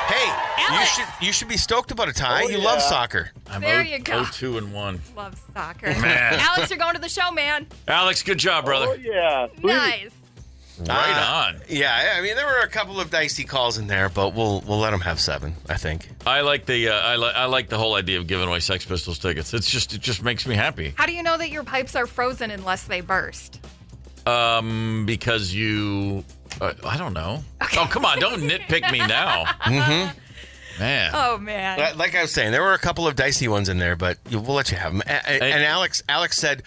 Hey, Alex. you should be stoked about a tie. You love soccer. There you go. 2-1. Love soccer. Man. Alex, you're going to the show, man. Alex, good job, brother. Oh, yeah. Sweet. Nice. Right on. Yeah, I mean there were a couple of dicey calls in there, but we'll let them have 7. I think. I like the I like the whole idea of giving away Sex Pistols tickets. It just makes me happy. How do you know that your pipes are frozen unless they burst? Because you, I don't know. Okay. Oh, come on, don't nitpick me now. Mm-hmm. Man. Oh man. Like I was saying, there were a couple of dicey ones in there, but we'll let you have them. And Alex said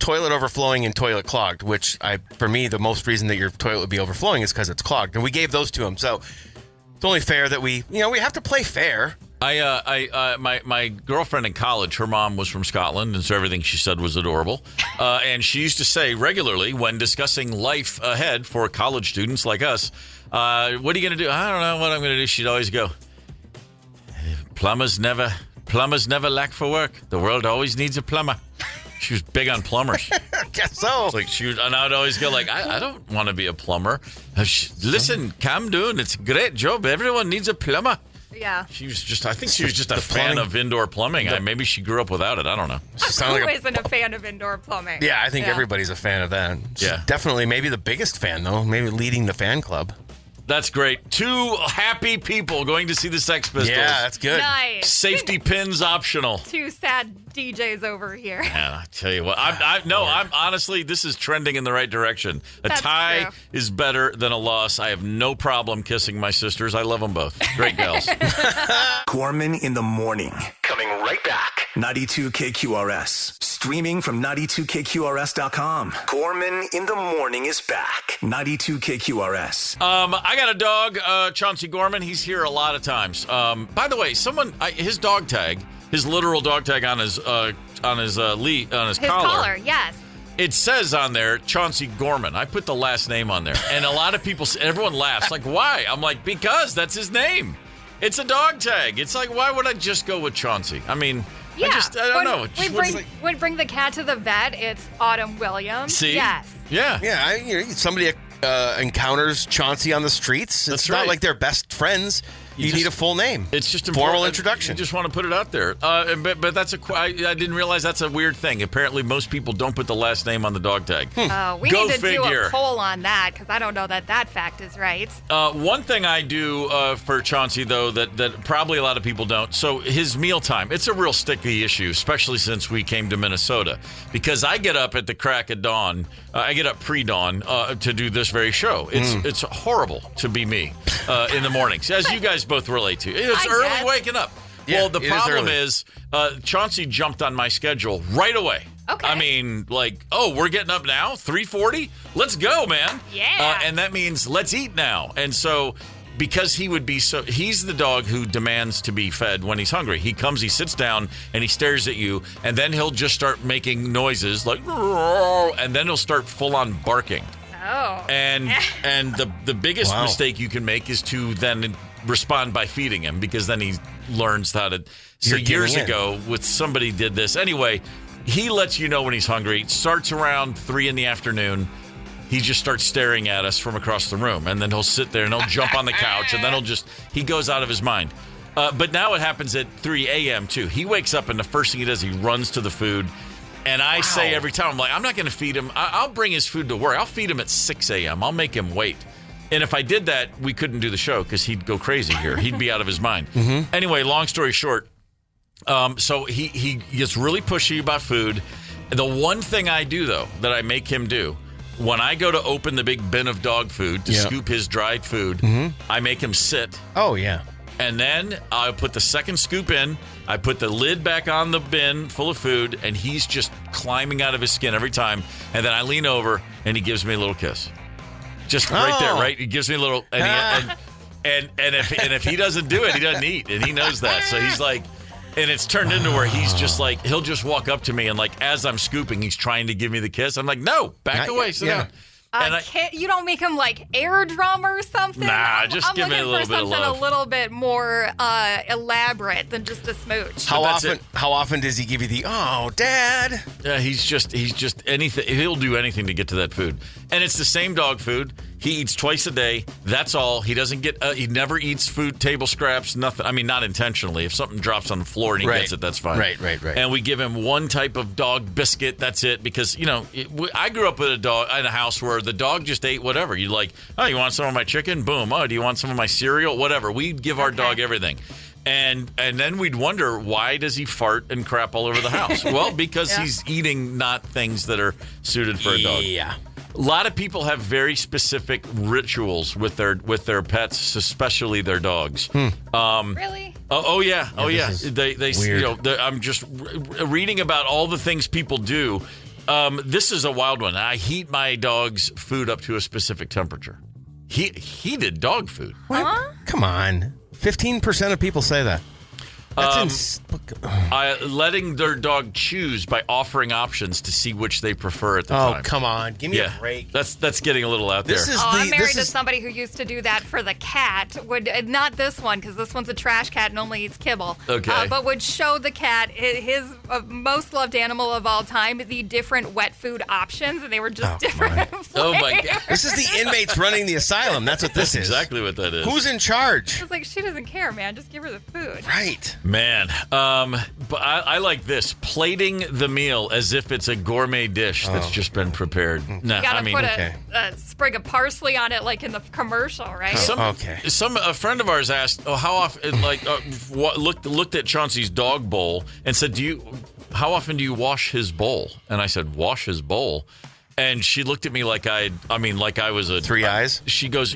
toilet overflowing and toilet clogged, which for me, the most reason that your toilet would be overflowing is because it's clogged, and we gave those to him. So it's only fair that we have to play fair. My girlfriend in college, her mom was from Scotland, and so everything she said was adorable. And she used to say regularly when discussing life ahead for college students like us, what are you going to do? I don't know what I'm going to do. She'd always go, plumbers never lack for work. The world always needs a plumber. She was big on plumbers. I guess so. And I'd always go like, I don't want to be a plumber. Listen, calm down. It's a great job. Everyone needs a plumber. Yeah. She was just a fan of indoor plumbing. Maybe she grew up without it. I don't know. Who isn't a fan of indoor plumbing? Yeah, I think everybody's a fan of that. She's definitely maybe the biggest fan, though. Maybe leading the fan club. That's great. 2 happy people going to see the Sex Pistols. Yeah, that's good. Nice. Safety pins optional. 2 sad DJs over here. Yeah, I tell you what. I'm honestly, this is trending in the right direction. That's tie true. is better than a loss. I have no problem kissing my sisters. I love them both. Great gals. Gorman in the morning. Coming right back. 92 KQRS. Streaming from 92KQRS.com. Gorman in the morning is back. 92 KQRS. I got a dog, Chauncey Gorman. He's here a lot of times. By the way, his dog tag, his literal dog tag on his collar, yes. It says on there, Chauncey Gorman. I put the last name on there. And a lot of people, everyone laughs. Like, why? I'm like, because that's his name. It's a dog tag. It's like, why would I just go with Chauncey? I mean, yeah. I don't know. We'd bring the cat to the vet. It's Autumn Williams. See? Yes. Yeah. Yeah, somebody encounters Chauncey on the streets. It's not like they're best friends. You need a full name. It's just a formal introduction. You just want to put it out there. But that's I didn't realize that's a weird thing. Apparently, most people don't put the last name on the dog tag. We need to do a poll on that because I don't know that fact is right. One thing I do for Chauncey, though, that probably a lot of people don't. So his mealtime, it's a real sticky issue, especially since we came to Minnesota. Because I get up at the crack of dawn. I get up pre-dawn to do this very show. It's horrible to be me in the mornings, as you guys both relate to. It's early waking up. Yeah, well, the problem is Chauncey jumped on my schedule right away. Okay. I mean, we're getting up now, 3:40? Let's go, man. Yeah. And that means let's eat now. And so because he's the dog who demands to be fed when he's hungry. He comes, he sits down, and he stares at you, and then he'll just start making noises like, and then he'll start full-on barking. Oh. And the biggest mistake you can make is to then respond by feeding him, because then he learns how to. So years ago, somebody did this. Anyway, he lets you know when he's hungry. It starts around 3 in the afternoon. He just starts staring at us from across the room, and then he'll sit there and he'll jump on the couch, and then he goes out of his mind. But now it happens at 3 a.m. too. He wakes up, and the first thing he does, he runs to the food. And I say every time, I'm like, I'm not going to feed him. I'll bring his food to work. I'll feed him at 6 a.m. I'll make him wait. And if I did that, we couldn't do the show because he'd go crazy here. He'd be out of his mind. Anyway, long story short, so he gets really pushy about food. The one thing I do, though, that I make him do, when I go to open the big bin of dog food to scoop his dried food, I make him sit. Oh, yeah. And then I put the second scoop in. I put the lid back on the bin full of food, and he's just climbing out of his skin every time. And then I lean over, and he gives me a little kiss. Just right there, right? He gives me a little, and if he doesn't do it, he doesn't eat, and he knows that. So he's like, and it's turned into where he's just like, he'll just walk up to me, and like as I'm scooping, he's trying to give me the kiss. I'm like, no, back away, sit down. You don't make him like air drum or something? Nah, just give me a little bit of love. I'm looking for something a little bit more elaborate than just a smooch. How often does he give you the, oh, Dad? Yeah, he's just anything. He'll do anything to get to that food. And it's the same dog food. He eats twice a day. That's all. He doesn't get, he never eats food, table scraps, nothing. I mean, not intentionally. If something drops on the floor and he gets it, that's fine. Right. And we give him one type of dog biscuit. That's it. Because, I grew up with a dog in a house where the dog just ate whatever. You like, oh, you want some of my chicken? Boom. Oh, do you want some of my cereal? Whatever. We'd give our dog everything. And then we'd wonder, why does he fart and crap all over the house? Well, because he's eating not things that are suited for a dog. Yeah. A lot of people have very specific rituals with their pets, especially their dogs. Really? Oh yeah. They weird. I'm just reading about all the things people do. This is a wild one. I heat my dog's food up to a specific temperature. Heated dog food. What? Come on. 15% of people say that. That's letting their dog choose by offering options to see which they prefer at the time. Oh, come on. Give me a break. That's getting a little out there. I'm married to somebody who used to do that for the cat. Not this one, because this one's a trash cat and only eats kibble. Okay. But would show the cat his most loved animal of all time, the different wet food options, and they were just different flavors. Oh, my God. This is the inmates running the asylum. That's what this is. Exactly what that is. Who's in charge? I was like, she doesn't care, man. Just give her the food. Right. Man, but I like this, plating the meal as if it's a gourmet dish that's just been prepared. Nah, You gotta put a sprig of parsley on it, like in the commercial, right? A friend of ours asked, how often, looked at Chauncey's dog bowl and said, how often do you wash his bowl? And I said, wash his bowl? And she looked at me like I was a... Three eyes? She goes,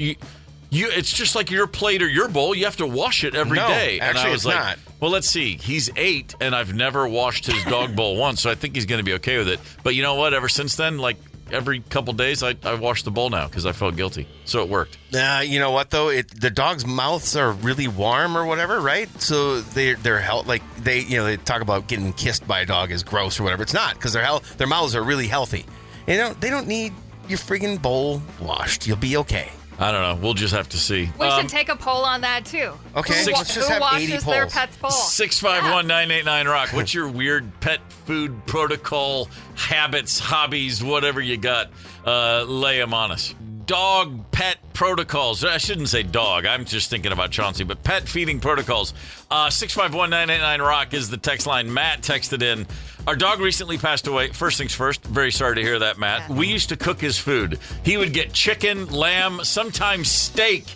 it's just like your plate or your bowl. You have to wash it every day. And actually, I was it's like, not. well, let's see. He's 8, and I've never washed his dog bowl once, so I think he's going to be okay with it. But you know what? Ever since then, like every couple days, I wash the bowl now because I felt guilty. So it worked. You know what though? The dog's mouths are really warm or whatever, right? So they talk about getting kissed by a dog is gross or whatever. It's not, because their mouths are really healthy. They don't need your friggin' bowl washed. You'll be okay. I don't know. We'll just have to see. We should take a poll on that, too. Okay, let's just who have 80 washes polls. their pet's bowl? 651-989-ROCK. What's your weird pet food protocol, habits, hobbies, whatever you got? Lay them on us. Dog pet protocols. I shouldn't say dog. I'm just thinking about Chauncey, but pet feeding protocols. 651-989-ROCK is the text line. Matt texted in. Our dog recently passed away. First things first, very sorry to hear that, Matt. We used to cook his food. He would get chicken, lamb, sometimes steak,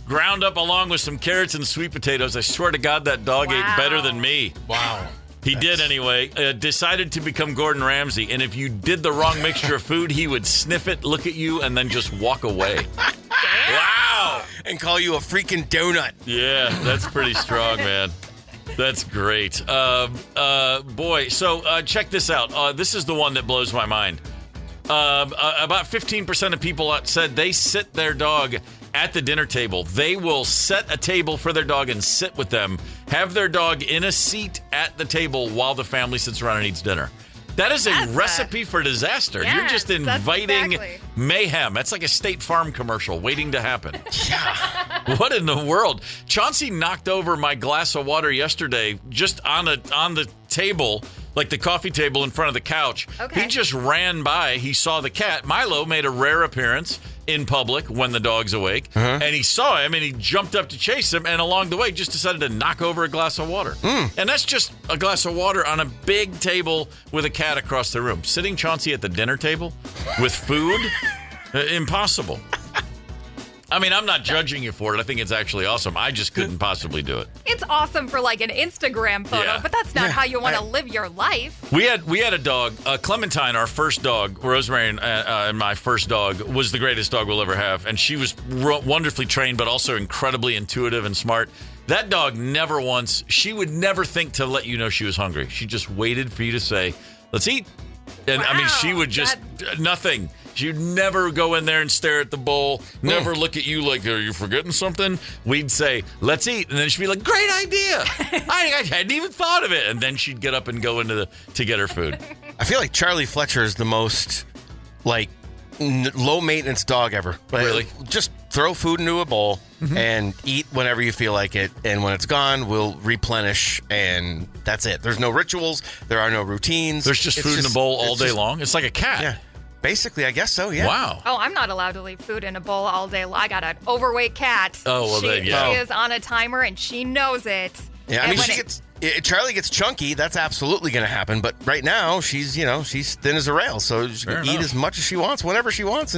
ground up along with some carrots and sweet potatoes. I swear to God, that dog ate better than me. Wow. He did anyway. Decided to become Gordon Ramsay. And if you did the wrong mixture of food, he would sniff it, look at you, and then just walk away. Wow. And call you a freaking donut. Yeah, that's pretty strong, man. That's great. Boy, so check this out. This is the one that blows my mind. About 15% of people said they sit their dog at the dinner table. They will set a table for their dog and sit with them, have their dog in a seat at the table while the family sits around and eats dinner. That is a recipe for disaster. Yes, you're just inviting exactly. mayhem. That's like a State Farm commercial waiting to happen. Yeah. What in the world? Chauncey knocked over my glass of water yesterday just on the table. like the coffee table in front of the couch. Okay. He just ran by. He saw the cat. Milo made a rare appearance in public when the dog's awake, and he saw him, and he jumped up to chase him, and along the way just decided to knock over a glass of water. And that's just a glass of water on a big table with a cat across the room. Sitting Chauncey at the dinner table with food? Impossible. I mean, I'm not judging you for it. I think it's actually awesome. I just couldn't possibly do it. It's awesome for like an Instagram photo, but that's not how you want to live your life. We had a dog, Clementine, our first dog. Rosemary and my first dog was the greatest dog we'll ever have, and she was wonderfully trained, but also incredibly intuitive and smart. That dog never once. She would never think to let you know she was hungry. She just waited for you to say, "Let's eat," and I mean, she would just nothing. She'd never go in there and stare at the bowl, never look at you like, are you forgetting something? We'd say, let's eat. And then she'd be like, great idea. I hadn't even thought of it. And then she'd get up and go into to get her food. I feel like Charlie Fletcher is the most, low-maintenance dog ever. Really? Just throw food into a bowl and eat whenever you feel like it. And when it's gone, we'll replenish, and that's it. There's no rituals. There are no routines. There's just food in the bowl all day long. It's like a cat. Yeah. Basically, I guess so, yeah. Wow. Oh, I'm not allowed to leave food in a bowl all day long. I got an overweight cat. Oh, well, then, yeah. She is on a timer, and she knows it. Yeah, I mean, Charlie gets chunky. That's absolutely going to happen. But right now, she's thin as a rail. So she can eat as much as she wants, whenever she wants.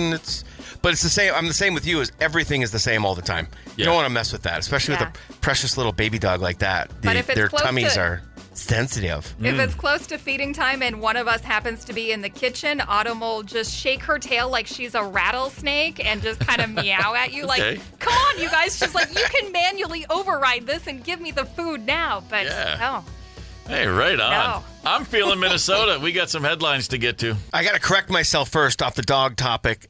But it's the same. I'm the same with you. As everything is the same all the time. You don't want to mess with that, especially with a precious little baby dog like that. But if it's their close tummies are sensitive. If it's close to feeding time and one of us happens to be in the kitchen, Autumn will just shake her tail like she's a rattlesnake and just kind of meow at you like, come on, you guys. She's like, you can manually override this and give me the food now. But no. Hey, right on. No. I'm feeling Minnesota. We got some headlines to get to. I got to correct myself first off the dog topic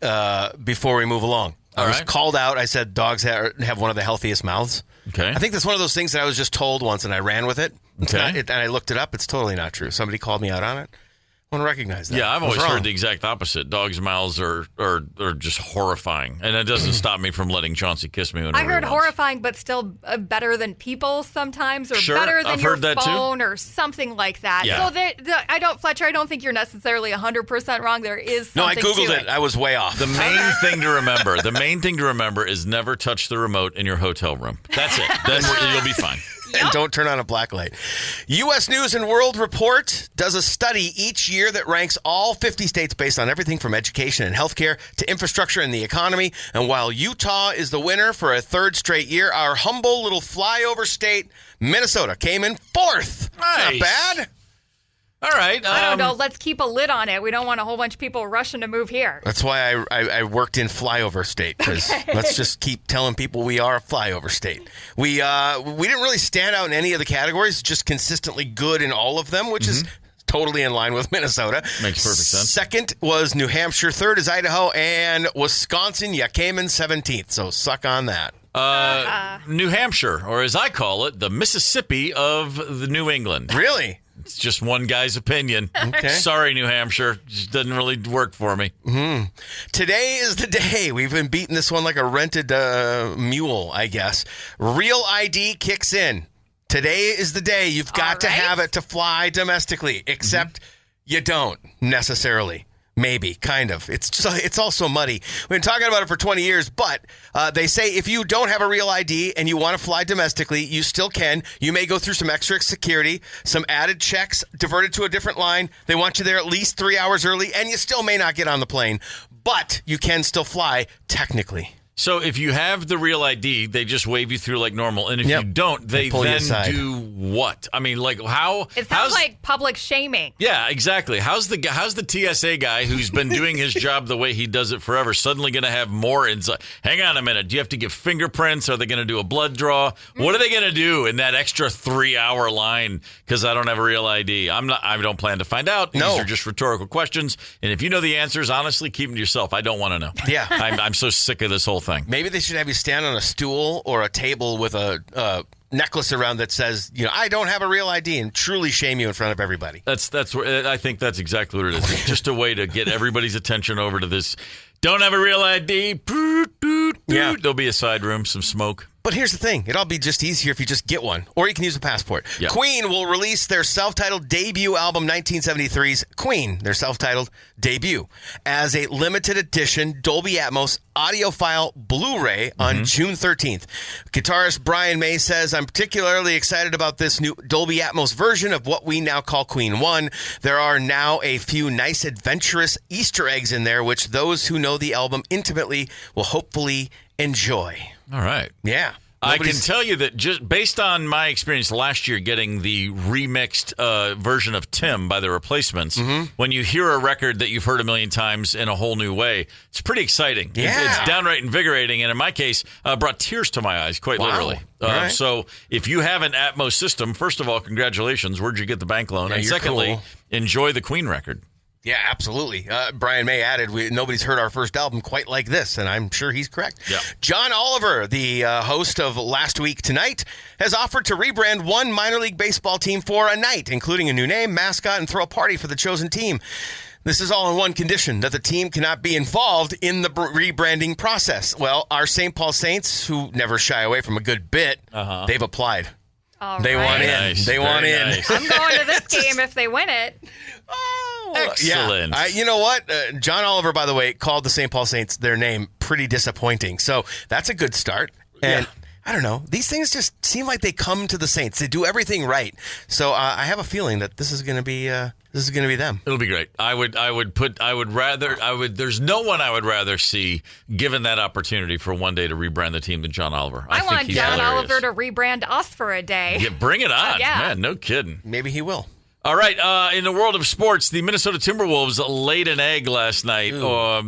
before we move along. I was called out. I said dogs have one of the healthiest mouths. Okay. I think that's one of those things that I was just told once and I ran with it. Okay. And I looked it up. It's totally not true. Somebody called me out on it. I want to recognize that. Yeah, I've always heard the exact opposite. Dogs' mouths are just horrifying. And it doesn't stop me from letting Chauncey kiss me whenever I heard he wants. horrifying, but still better than people sometimes, or Sure, better than I've your heard that phone or something like that. Yeah. So Fletcher, I don't think you're necessarily 100% wrong. There is something No, I Googled to it. I was way off. The main thing to remember is never touch the remote in your hotel room. That's it. Then you'll be fine. And don't turn on a black light. U.S. News and World Report does a study each year that ranks all 50 states based on everything from education and healthcare to infrastructure and the economy. And while Utah is the winner for a third straight year, our humble little flyover state, Minnesota, came in fourth. Nice. Not bad. All right. I don't know. Let's keep a lid on it. We don't want a whole bunch of people rushing to move here. That's why I worked in flyover state, because let's just keep telling people we are a flyover state. We didn't really stand out in any of the categories, just consistently good in all of them, which is totally in line with Minnesota. Makes perfect sense. Second was New Hampshire. Third is Idaho. And Wisconsin, you came in 17th, so suck on that. New Hampshire, or as I call it, the Mississippi of the New England. Really? It's just one guy's opinion. Okay. Sorry, New Hampshire. Just doesn't really work for me. Mm-hmm. Today is the day. We've been beating this one like a rented mule, I guess. Real ID kicks in. Today is the day. You've got to have it to fly domestically, except you don't necessarily. Maybe, kind of. It's all so muddy. We've been talking about it for 20 years, but they say if you don't have a real ID and you want to fly domestically, you still can. You may go through some extra security, some added checks, diverted to a different line. They want you there at least 3 hours early, and you still may not get on the plane, but you can still fly technically. So if you have the real ID, they just wave you through like normal. And if you don't, they pull you then aside. do what? I mean, like how? It sounds like public shaming. Yeah, exactly. How's the TSA guy who's been doing his job the way he does it forever suddenly going to have more insight? Hang on a minute. Do you have to give fingerprints? Are they going to do a blood draw? What are they going to do in that extra 3-hour line? Because I don't have a real ID. I don't plan to find out. These are just rhetorical questions. And if you know the answers, honestly, keep them to yourself. I don't want to know. Yeah. I'm so sick of this whole thing. Maybe they should have you stand on a stool or a table with a necklace around that says, I don't have a real ID, and truly shame you in front of everybody. That's where I think that's exactly what it is. It's just a way to get everybody's attention over to this. Don't have a real ID. Yeah. There'll be a side room, some smoke. But here's the thing. It'll be just easier if you just get one. Or you can use a passport. Yeah. Queen will release their self-titled debut album, 1973's Queen, their self-titled debut, as a limited edition Dolby Atmos audiophile Blu-ray on June 13th. Guitarist Brian May says, I'm particularly excited about this new Dolby Atmos version of what we now call Queen 1. There are now a few nice adventurous Easter eggs in there, which those who know the album intimately will hopefully enjoy. All right. Yeah. I can tell you that just based on my experience last year getting the remixed version of Tim by the Replacements, when you hear a record that you've heard a million times in a whole new way, it's pretty exciting. Yeah. It's downright invigorating, and in my case, brought tears to my eyes, quite literally. Right. So if you have an Atmos system, first of all, congratulations. Where'd you get the bank loan? Yeah, and you're secondly, cool. enjoy the Queen record. Yeah, absolutely. Brian May added, nobody's heard our first album quite like this, and I'm sure he's correct. Yeah. John Oliver, the host of Last Week Tonight, has offered to rebrand one minor league baseball team for a night, including a new name, mascot, and throw a party for the chosen team. This is all on one condition, that the team cannot be involved in the rebranding process. Well, our St. Paul Saints, who never shy away from a good bit, they've applied. All They right. want in. Nice. They want Very in. nice. I'm going to this game if they win it. Excellent. Yeah. You know what? John Oliver, by the way, called the St. Paul Saints their name pretty disappointing. So that's a good start. And I don't know. These things just seem like they come to the Saints. They do everything right. So I have a feeling that this is going to be them. It'll be great. There's no one I would rather see given that opportunity for one day to rebrand the team than John Oliver. I think want he's John hilarious. Oliver to rebrand us for a day. Yeah, bring it on. Yeah. Man, no kidding. Maybe he will. All right, in the world of sports, the Minnesota Timberwolves laid an egg last night.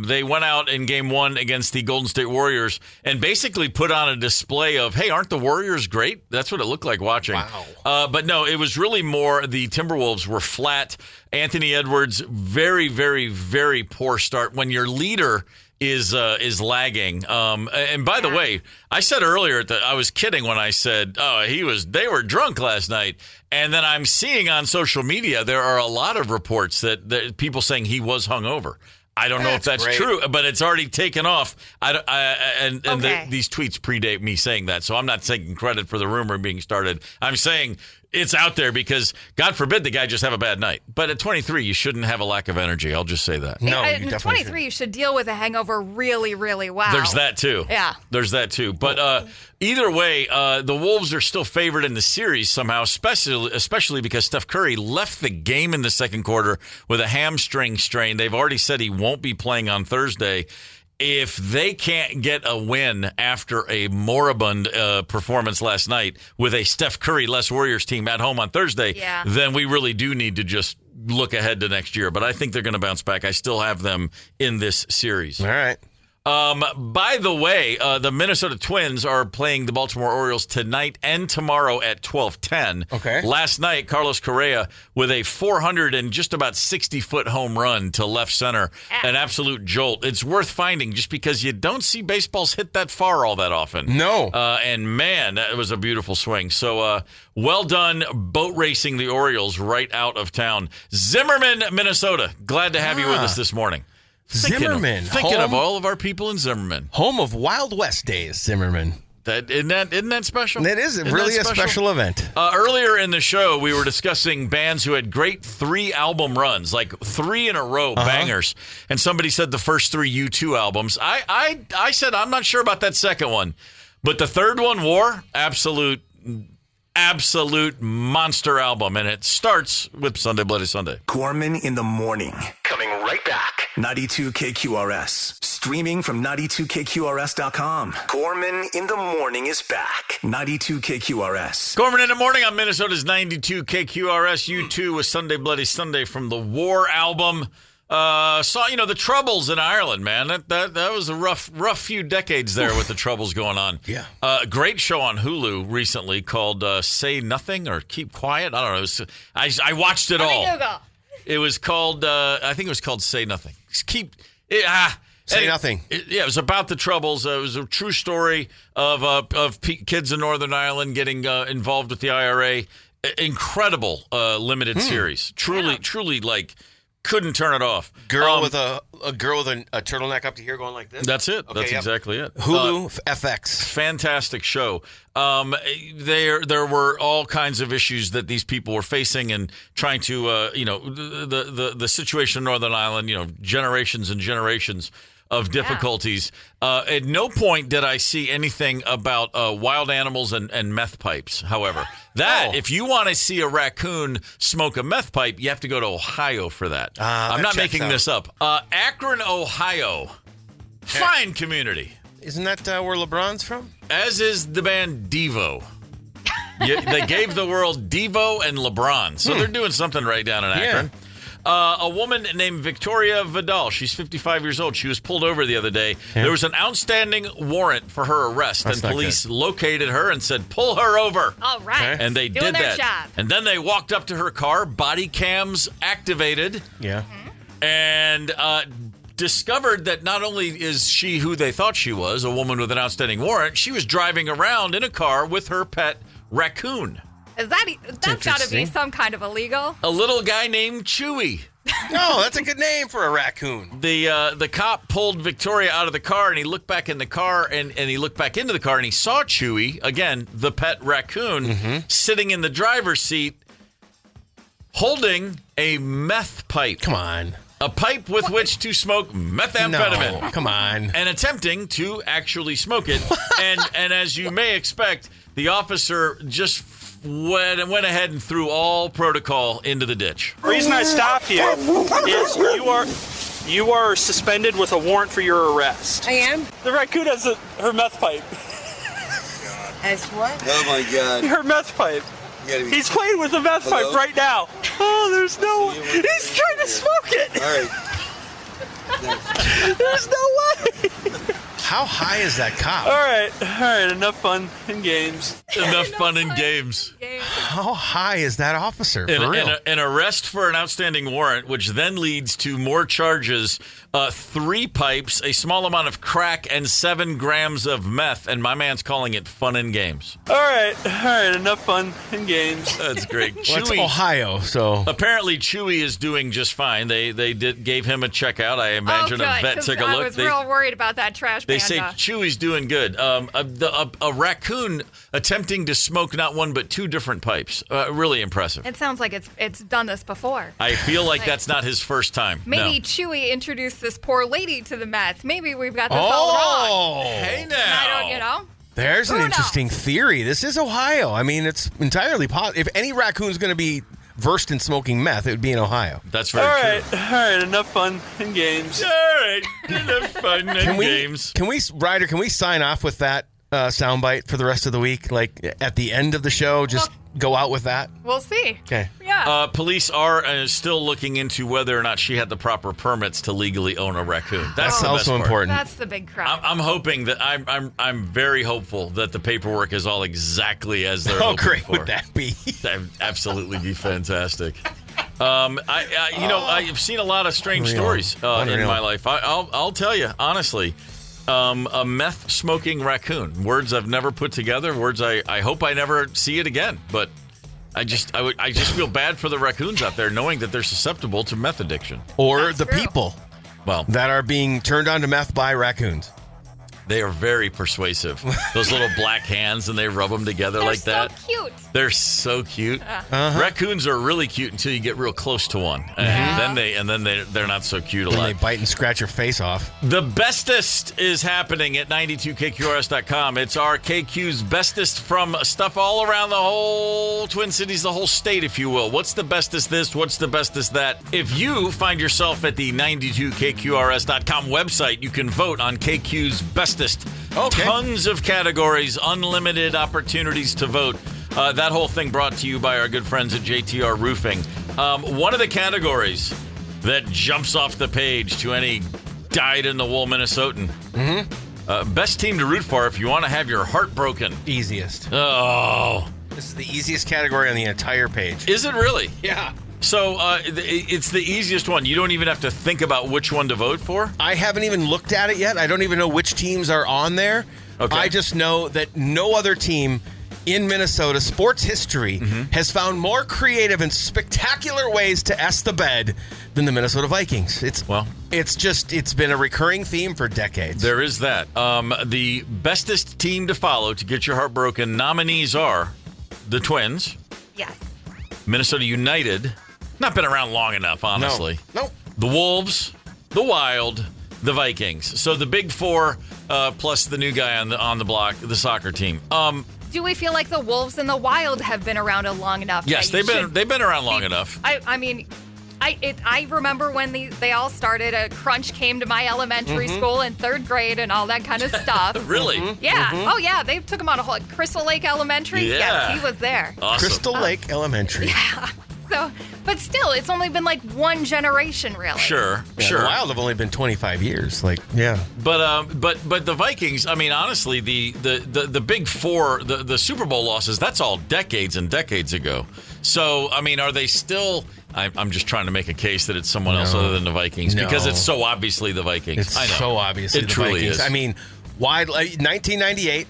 They went out in Game 1 against the Golden State Warriors and basically put on a display of, hey, aren't the Warriors great? That's what it looked like watching. Wow. But no, it was really more the Timberwolves were flat. Anthony Edwards, very, very, very poor start. When your leader is lagging. And by the way, I said earlier that I was kidding when I said, they were drunk last night. And then I'm seeing on social media, there are a lot of reports that people saying he was hungover. I don't know if that's true, but it's already taken off. These tweets predate me saying that, so I'm not taking credit for the rumor being started. I'm saying it's out there because, God forbid, the guy just have a bad night. But at 23, you shouldn't have a lack of energy. I'll just say that. No, you At definitely 23, shouldn't. you should deal with a hangover really, really well. There's that, too. Yeah. There's that, too. But either way, the Wolves are still favored in the series somehow, especially because Steph Curry left the game in the second quarter with a hamstring strain. They've already said he won't be playing on Thursday. If they can't get a win after a moribund performance last night with a Steph Curry-less Warriors team at home on Thursday, then we really do need to just look ahead to next year. But I think they're going to bounce back. I still have them in this series. All right. By the way, the Minnesota Twins are playing the Baltimore Orioles tonight and tomorrow at 12:10. Okay. Last night, Carlos Correa with a 400 and just about 60-foot home run to left center. An absolute jolt. It's worth finding just because you don't see baseballs hit that far all that often. No. And man, that was a beautiful swing. So well done boat racing the Orioles right out of town. Zimmerman, Minnesota. Glad to have you with us this morning. Zimmerman. Thinking of all of our people in Zimmerman. Home of Wild West days, Zimmerman. Isn't that special? It is really a special event. Earlier in the show, we were discussing bands who had great 3-album runs, like 3 in a row bangers. And somebody said the first 3 U2 albums. I said I'm not sure about that second one. But the third one, War, absolute monster album. And it starts with Sunday Bloody Sunday. Gorman in the morning. Coming right back. 92 KQRS. Streaming from 92KQRS.com. Gorman in the morning is back. 92 KQRS. Gorman in the morning on Minnesota's 92 KQRS. U2 with Sunday Bloody Sunday from the War album. Saw the Troubles in Ireland, man. That was a rough few decades there with the Troubles going on. Yeah. Great show on Hulu recently called Say Nothing or Keep Quiet. I don't know. I watched it all. It was called I think it was called Say Nothing. Say Nothing. It was about the Troubles. It was a true story of kids in Northern Ireland getting involved with the IRA. Incredible limited series. Truly like couldn't turn it off. Girl with a girl with a turtleneck up to here going like this? That's it. Okay, That's exactly it. Hulu FX. Fantastic show. There were all kinds of issues that these people were facing and trying to, the situation in Northern Ireland, generations and generations of difficulties. At no point did I see anything about wild animals and meth pipes, however. If you want to see a raccoon smoke a meth pipe, you have to go to Ohio for that. I'm not making this up. Akron, Ohio. Fine community. Isn't that where LeBron's from? As is the band Devo. They gave the world Devo and LeBron. So they're doing something right down in Akron. Yeah. A woman named Victoria Vidal. She's 55 years old. She was pulled over the other day. Yeah. There was an outstanding warrant for her arrest, and police located her and said, pull her over. All right. Okay. And they Doing did their that. job. And then they walked up to her car, body cams activated. Yeah. And discovered that not only is she who they thought she was, a woman with an outstanding warrant, she was driving around in a car with her pet raccoon. That's got to be some kind of illegal. A little guy named Chewy. No, that's a good name for a raccoon. The cop pulled Victoria out of the car, and he looked back in the car, and he looked back into the car, and he saw Chewy, again, the pet raccoon, sitting in the driver's seat, holding a meth pipe. Come on. A pipe with which to smoke methamphetamine. No, come on. And attempting to actually smoke it. and as you may expect, the officer just went ahead and threw all protocol into the ditch. The reason I stopped you is you are suspended with a warrant for your arrest. I am? The raccoon has her meth pipe. As what? Oh my God. Her meth pipe. He's playing with the meth pipe right now. Oh, there's no way. He's trying to smoke it. All right. There's no way. How high is that cop? All right. Enough fun and games. Enough fun and games. How high is that officer? For real? An arrest for an outstanding warrant, which then leads to more charges, 3 pipes, a small amount of crack, and 7 grams of meth. And my man's calling it fun and games. All right. Enough fun and games. That's great. Well, it's Ohio, so apparently Chewy is doing just fine. They gave him a checkout. I imagine a vet took a look. I was real worried about that trash panda. They say Chewy's doing good. A raccoon attempting to smoke not one but 2 different pipes. Really impressive. It sounds like it's done this before. I feel like that's not his first time. Maybe Chewy introduced this poor lady to the meth. Maybe we've got this all wrong. Hey now. I don't, There's an interesting theory. This is Ohio. I mean, it's entirely possible. If any raccoon's going to be versed in smoking meth, it would be in Ohio. That's very true. All right. Enough fun and games. All right. Enough fun and games. Can we sign off with that soundbite for the rest of the week? Like at the end of the show, just go out with that? We'll see. Okay. Yeah. Police are still looking into whether or not she had the proper permits to legally own a raccoon. That's the also best important. That's the big crap. I'm hoping that I'm very hopeful that the paperwork is all exactly as they're hoping great for. would that be? That'd absolutely be fantastic. I've seen a lot of strange stories in my life. I'll tell you honestly. A meth smoking raccoon. Words I've never put together. Words I hope I never see it again. But I just feel bad for the raccoons out there, knowing that they're susceptible to meth addiction. Or the people that are being turned on to meth by raccoons. They are very persuasive. Those little black hands, and they rub them together like that. They're so cute. They're so cute. Raccoons are really cute until you get real close to one, and then they're not so cute a lot. They bite and scratch your face off. The bestest is happening at 92KQRS.com. It's our KQ's bestest from stuff all around the whole Twin Cities, the whole state, if you will. What's the bestest this? What's the bestest that? If you find yourself at the 92KQRS.com website, you can vote on KQ's bestest. Okay. Tons of categories, unlimited opportunities to vote. That whole thing brought to you by our good friends at JTR Roofing. One of the categories that jumps off the page to any dyed-in-the-wool Minnesotan. Best team to root for if you want to have your heart broken. Easiest. Oh. This is the easiest category on the entire page. Is it really? Yeah. So it's the easiest one. You don't even have to think about which one to vote for? I haven't even looked at it yet. I don't even know which teams are on there. Okay. I just know that no other team in Minnesota, sports history has found more creative and spectacular ways to S the bed than the Minnesota Vikings. It's been a recurring theme for decades. There is that. The bestest team to follow to get your heart broken nominees are the Twins. Yes. Minnesota United. Not been around long enough, honestly. No. The Wolves, the Wild, the Vikings. So the big four plus the new guy on the block, the soccer team. Do we feel like the Wolves and the Wild have been around long enough? Yes, they've been around long enough. I mean, I remember when they all started. A crunch came to my elementary school in 3rd grade and all that kind of stuff. Really? Yeah. Oh yeah, they took him on a whole Crystal Lake Elementary. Yeah. Yes, he was there. Awesome. Crystal Lake Elementary. Yeah. So, but still, it's only been like one generation, really. Sure. The Wild have only been 25 years. But the Vikings. I mean, honestly, the big four, the Super Bowl losses. That's all decades and decades ago. So, I mean, are they still? I'm just trying to make a case that it's someone else other than the Vikings because it's so obviously the Vikings. It's so obviously the truly Vikings. Is. I mean, 1998.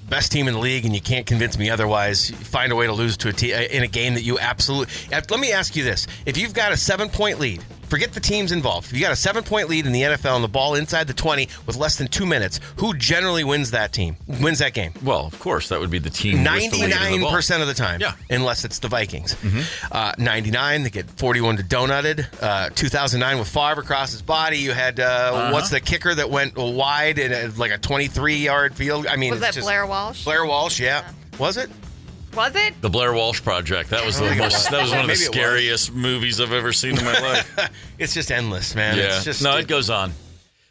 Best team in the league, and you can't convince me otherwise. Find a way to lose to a team in a game that you absolutely. Let me ask you this: if you've got a 7-point lead, forget the teams involved. If you got a 7-point lead in the NFL and the ball inside the 20 with less than 2 minutes, who generally wins that game? Wins that game? Well, of course, that would be the team. 99% of the time. Yeah. Unless it's the Vikings. 99, they get 41 to donutted. 2009 with Favre across his body. You had what's the kicker that went wide in like a 23-yard field? I mean, was that Blair Walsh? Blair Walsh, yeah. Was it? Was it? The Blair Walsh Project. That was one of the scariest movies I've ever seen in my life. It's just endless, man. Yeah. It's just, it goes on.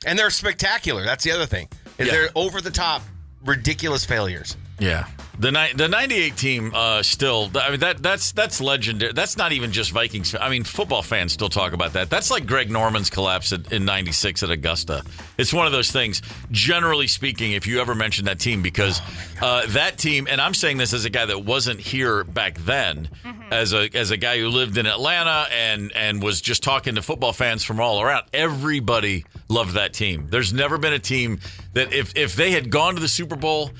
And they're spectacular. That's the other thing. They're over-the-top, ridiculous failures. Yeah. The 98 team still, I mean, that's legendary. That's not even just Vikings. I mean, football fans still talk about that. That's like Greg Norman's collapse in 96 at Augusta. It's one of those things, generally speaking, if you ever mention that team, because that team, and I'm saying this as a guy that wasn't here back then, as a guy who lived in Atlanta and was just talking to football fans from all around, everybody loved that team. There's never been a team that if they had gone to the Super Bowl,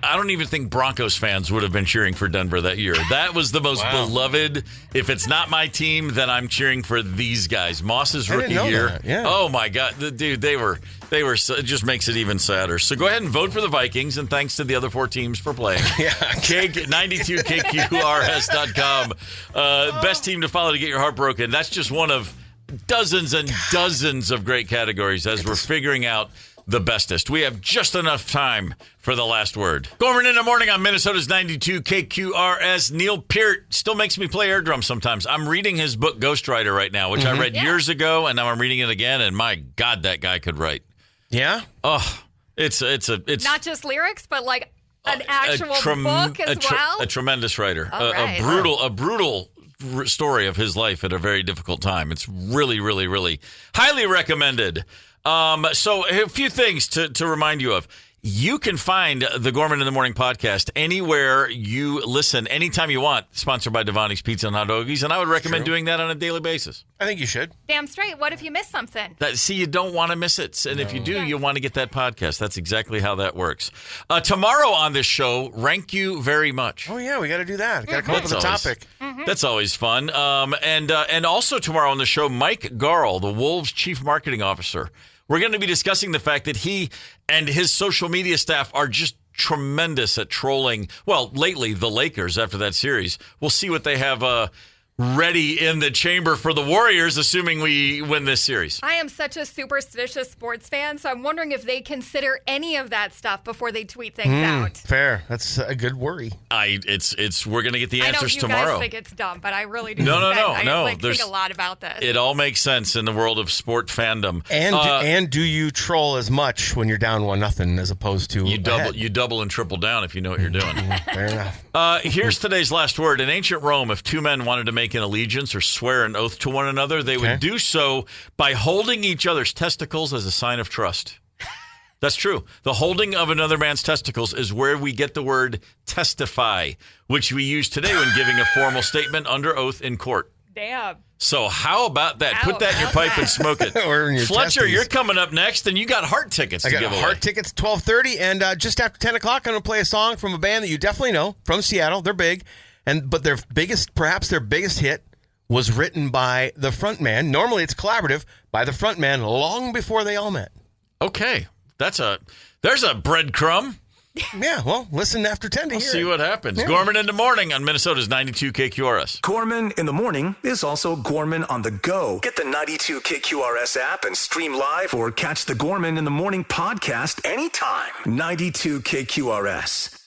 I don't even think Broncos fans would have been cheering for Denver that year. That was the most beloved. If it's not my team, then I'm cheering for these guys. Moss's rookie year. Yeah. Oh my God, dude, they were. It just makes it even sadder. So go ahead and vote for the Vikings, and thanks to the other 4 teams for playing. Yeah. 92KQRS.com. Best team to follow to get your heart broken. That's just one of dozens and dozens of great categories as we're figuring out the bestest. We have just enough time for the last word. Gorman in the morning on Minnesota's 92 KQRS. Neil Peart still makes me play air drums sometimes. I'm reading his book Ghostwriter right now, which I read years ago, and now I'm reading it again, and my God, that guy could write. Yeah? Oh, it's not just lyrics, but like an actual book as well. A tremendous writer. Right. A brutal story of his life at a very difficult time. It's really, really, really highly recommended. So a few things to remind you of. You can find the Gorman in the Morning podcast anywhere you listen, anytime you want. Sponsored by Devani's Pizza and Hot Doggies, and I would recommend doing that on a daily basis. I think you should. Damn straight. What if you miss something? You don't want to miss it. And if you do, you want to get that podcast. That's exactly how that works. Tomorrow on this show, rank you very much. Oh, yeah, we got to do that. Got to come up with a topic. That's always fun. And also tomorrow on the show, Mike Garl, the Wolves Chief Marketing Officer. We're going to be discussing the fact that he and his social media staff are just tremendous at trolling. Well, lately, the Lakers after that series. We'll see what they have ready in the chamber for the Warriors, assuming we win this series. I am such a superstitious sports fan, so I'm wondering if they consider any of that stuff before they tweet things out. Fair. That's a good worry. We're going to get the answers tomorrow. I know you guys think it's dumb, but I really do. No. I think a lot about this. It all makes sense in the world of sport fandom. And do you troll as much when you're down 1-0 as opposed to you double and triple down if you know what you're doing. Fair enough. Here's today's last word. In ancient Rome, if 2 men wanted to make an allegiance or swear an oath to one another, they would do so by holding each other's testicles as a sign of trust. That's true. The holding of another man's testicles is where we get the word testify, which we use today when giving a formal statement under oath in court. Damn. So how about that? Put that in your pipe and smoke it. Or in your Fletcher, testes. you're coming up next, and you got heart tickets I to got give away. Heart tickets, 12:30, and just after 10 o'clock, I'm going to play a song from a band that you definitely know, from Seattle. They're big, but perhaps their biggest hit was written by the frontman. Normally it's collaborative, by the frontman long before they all met. Okay. There's a breadcrumb. Yeah, well, listen after 10 to We'll hear see it. what happens. Yeah. Gorman in the morning on Minnesota's 92 KQRS. Gorman in the morning is also Gorman on the go. Get the 92 KQRS app and stream live or catch the Gorman in the morning podcast anytime. 92 KQRS.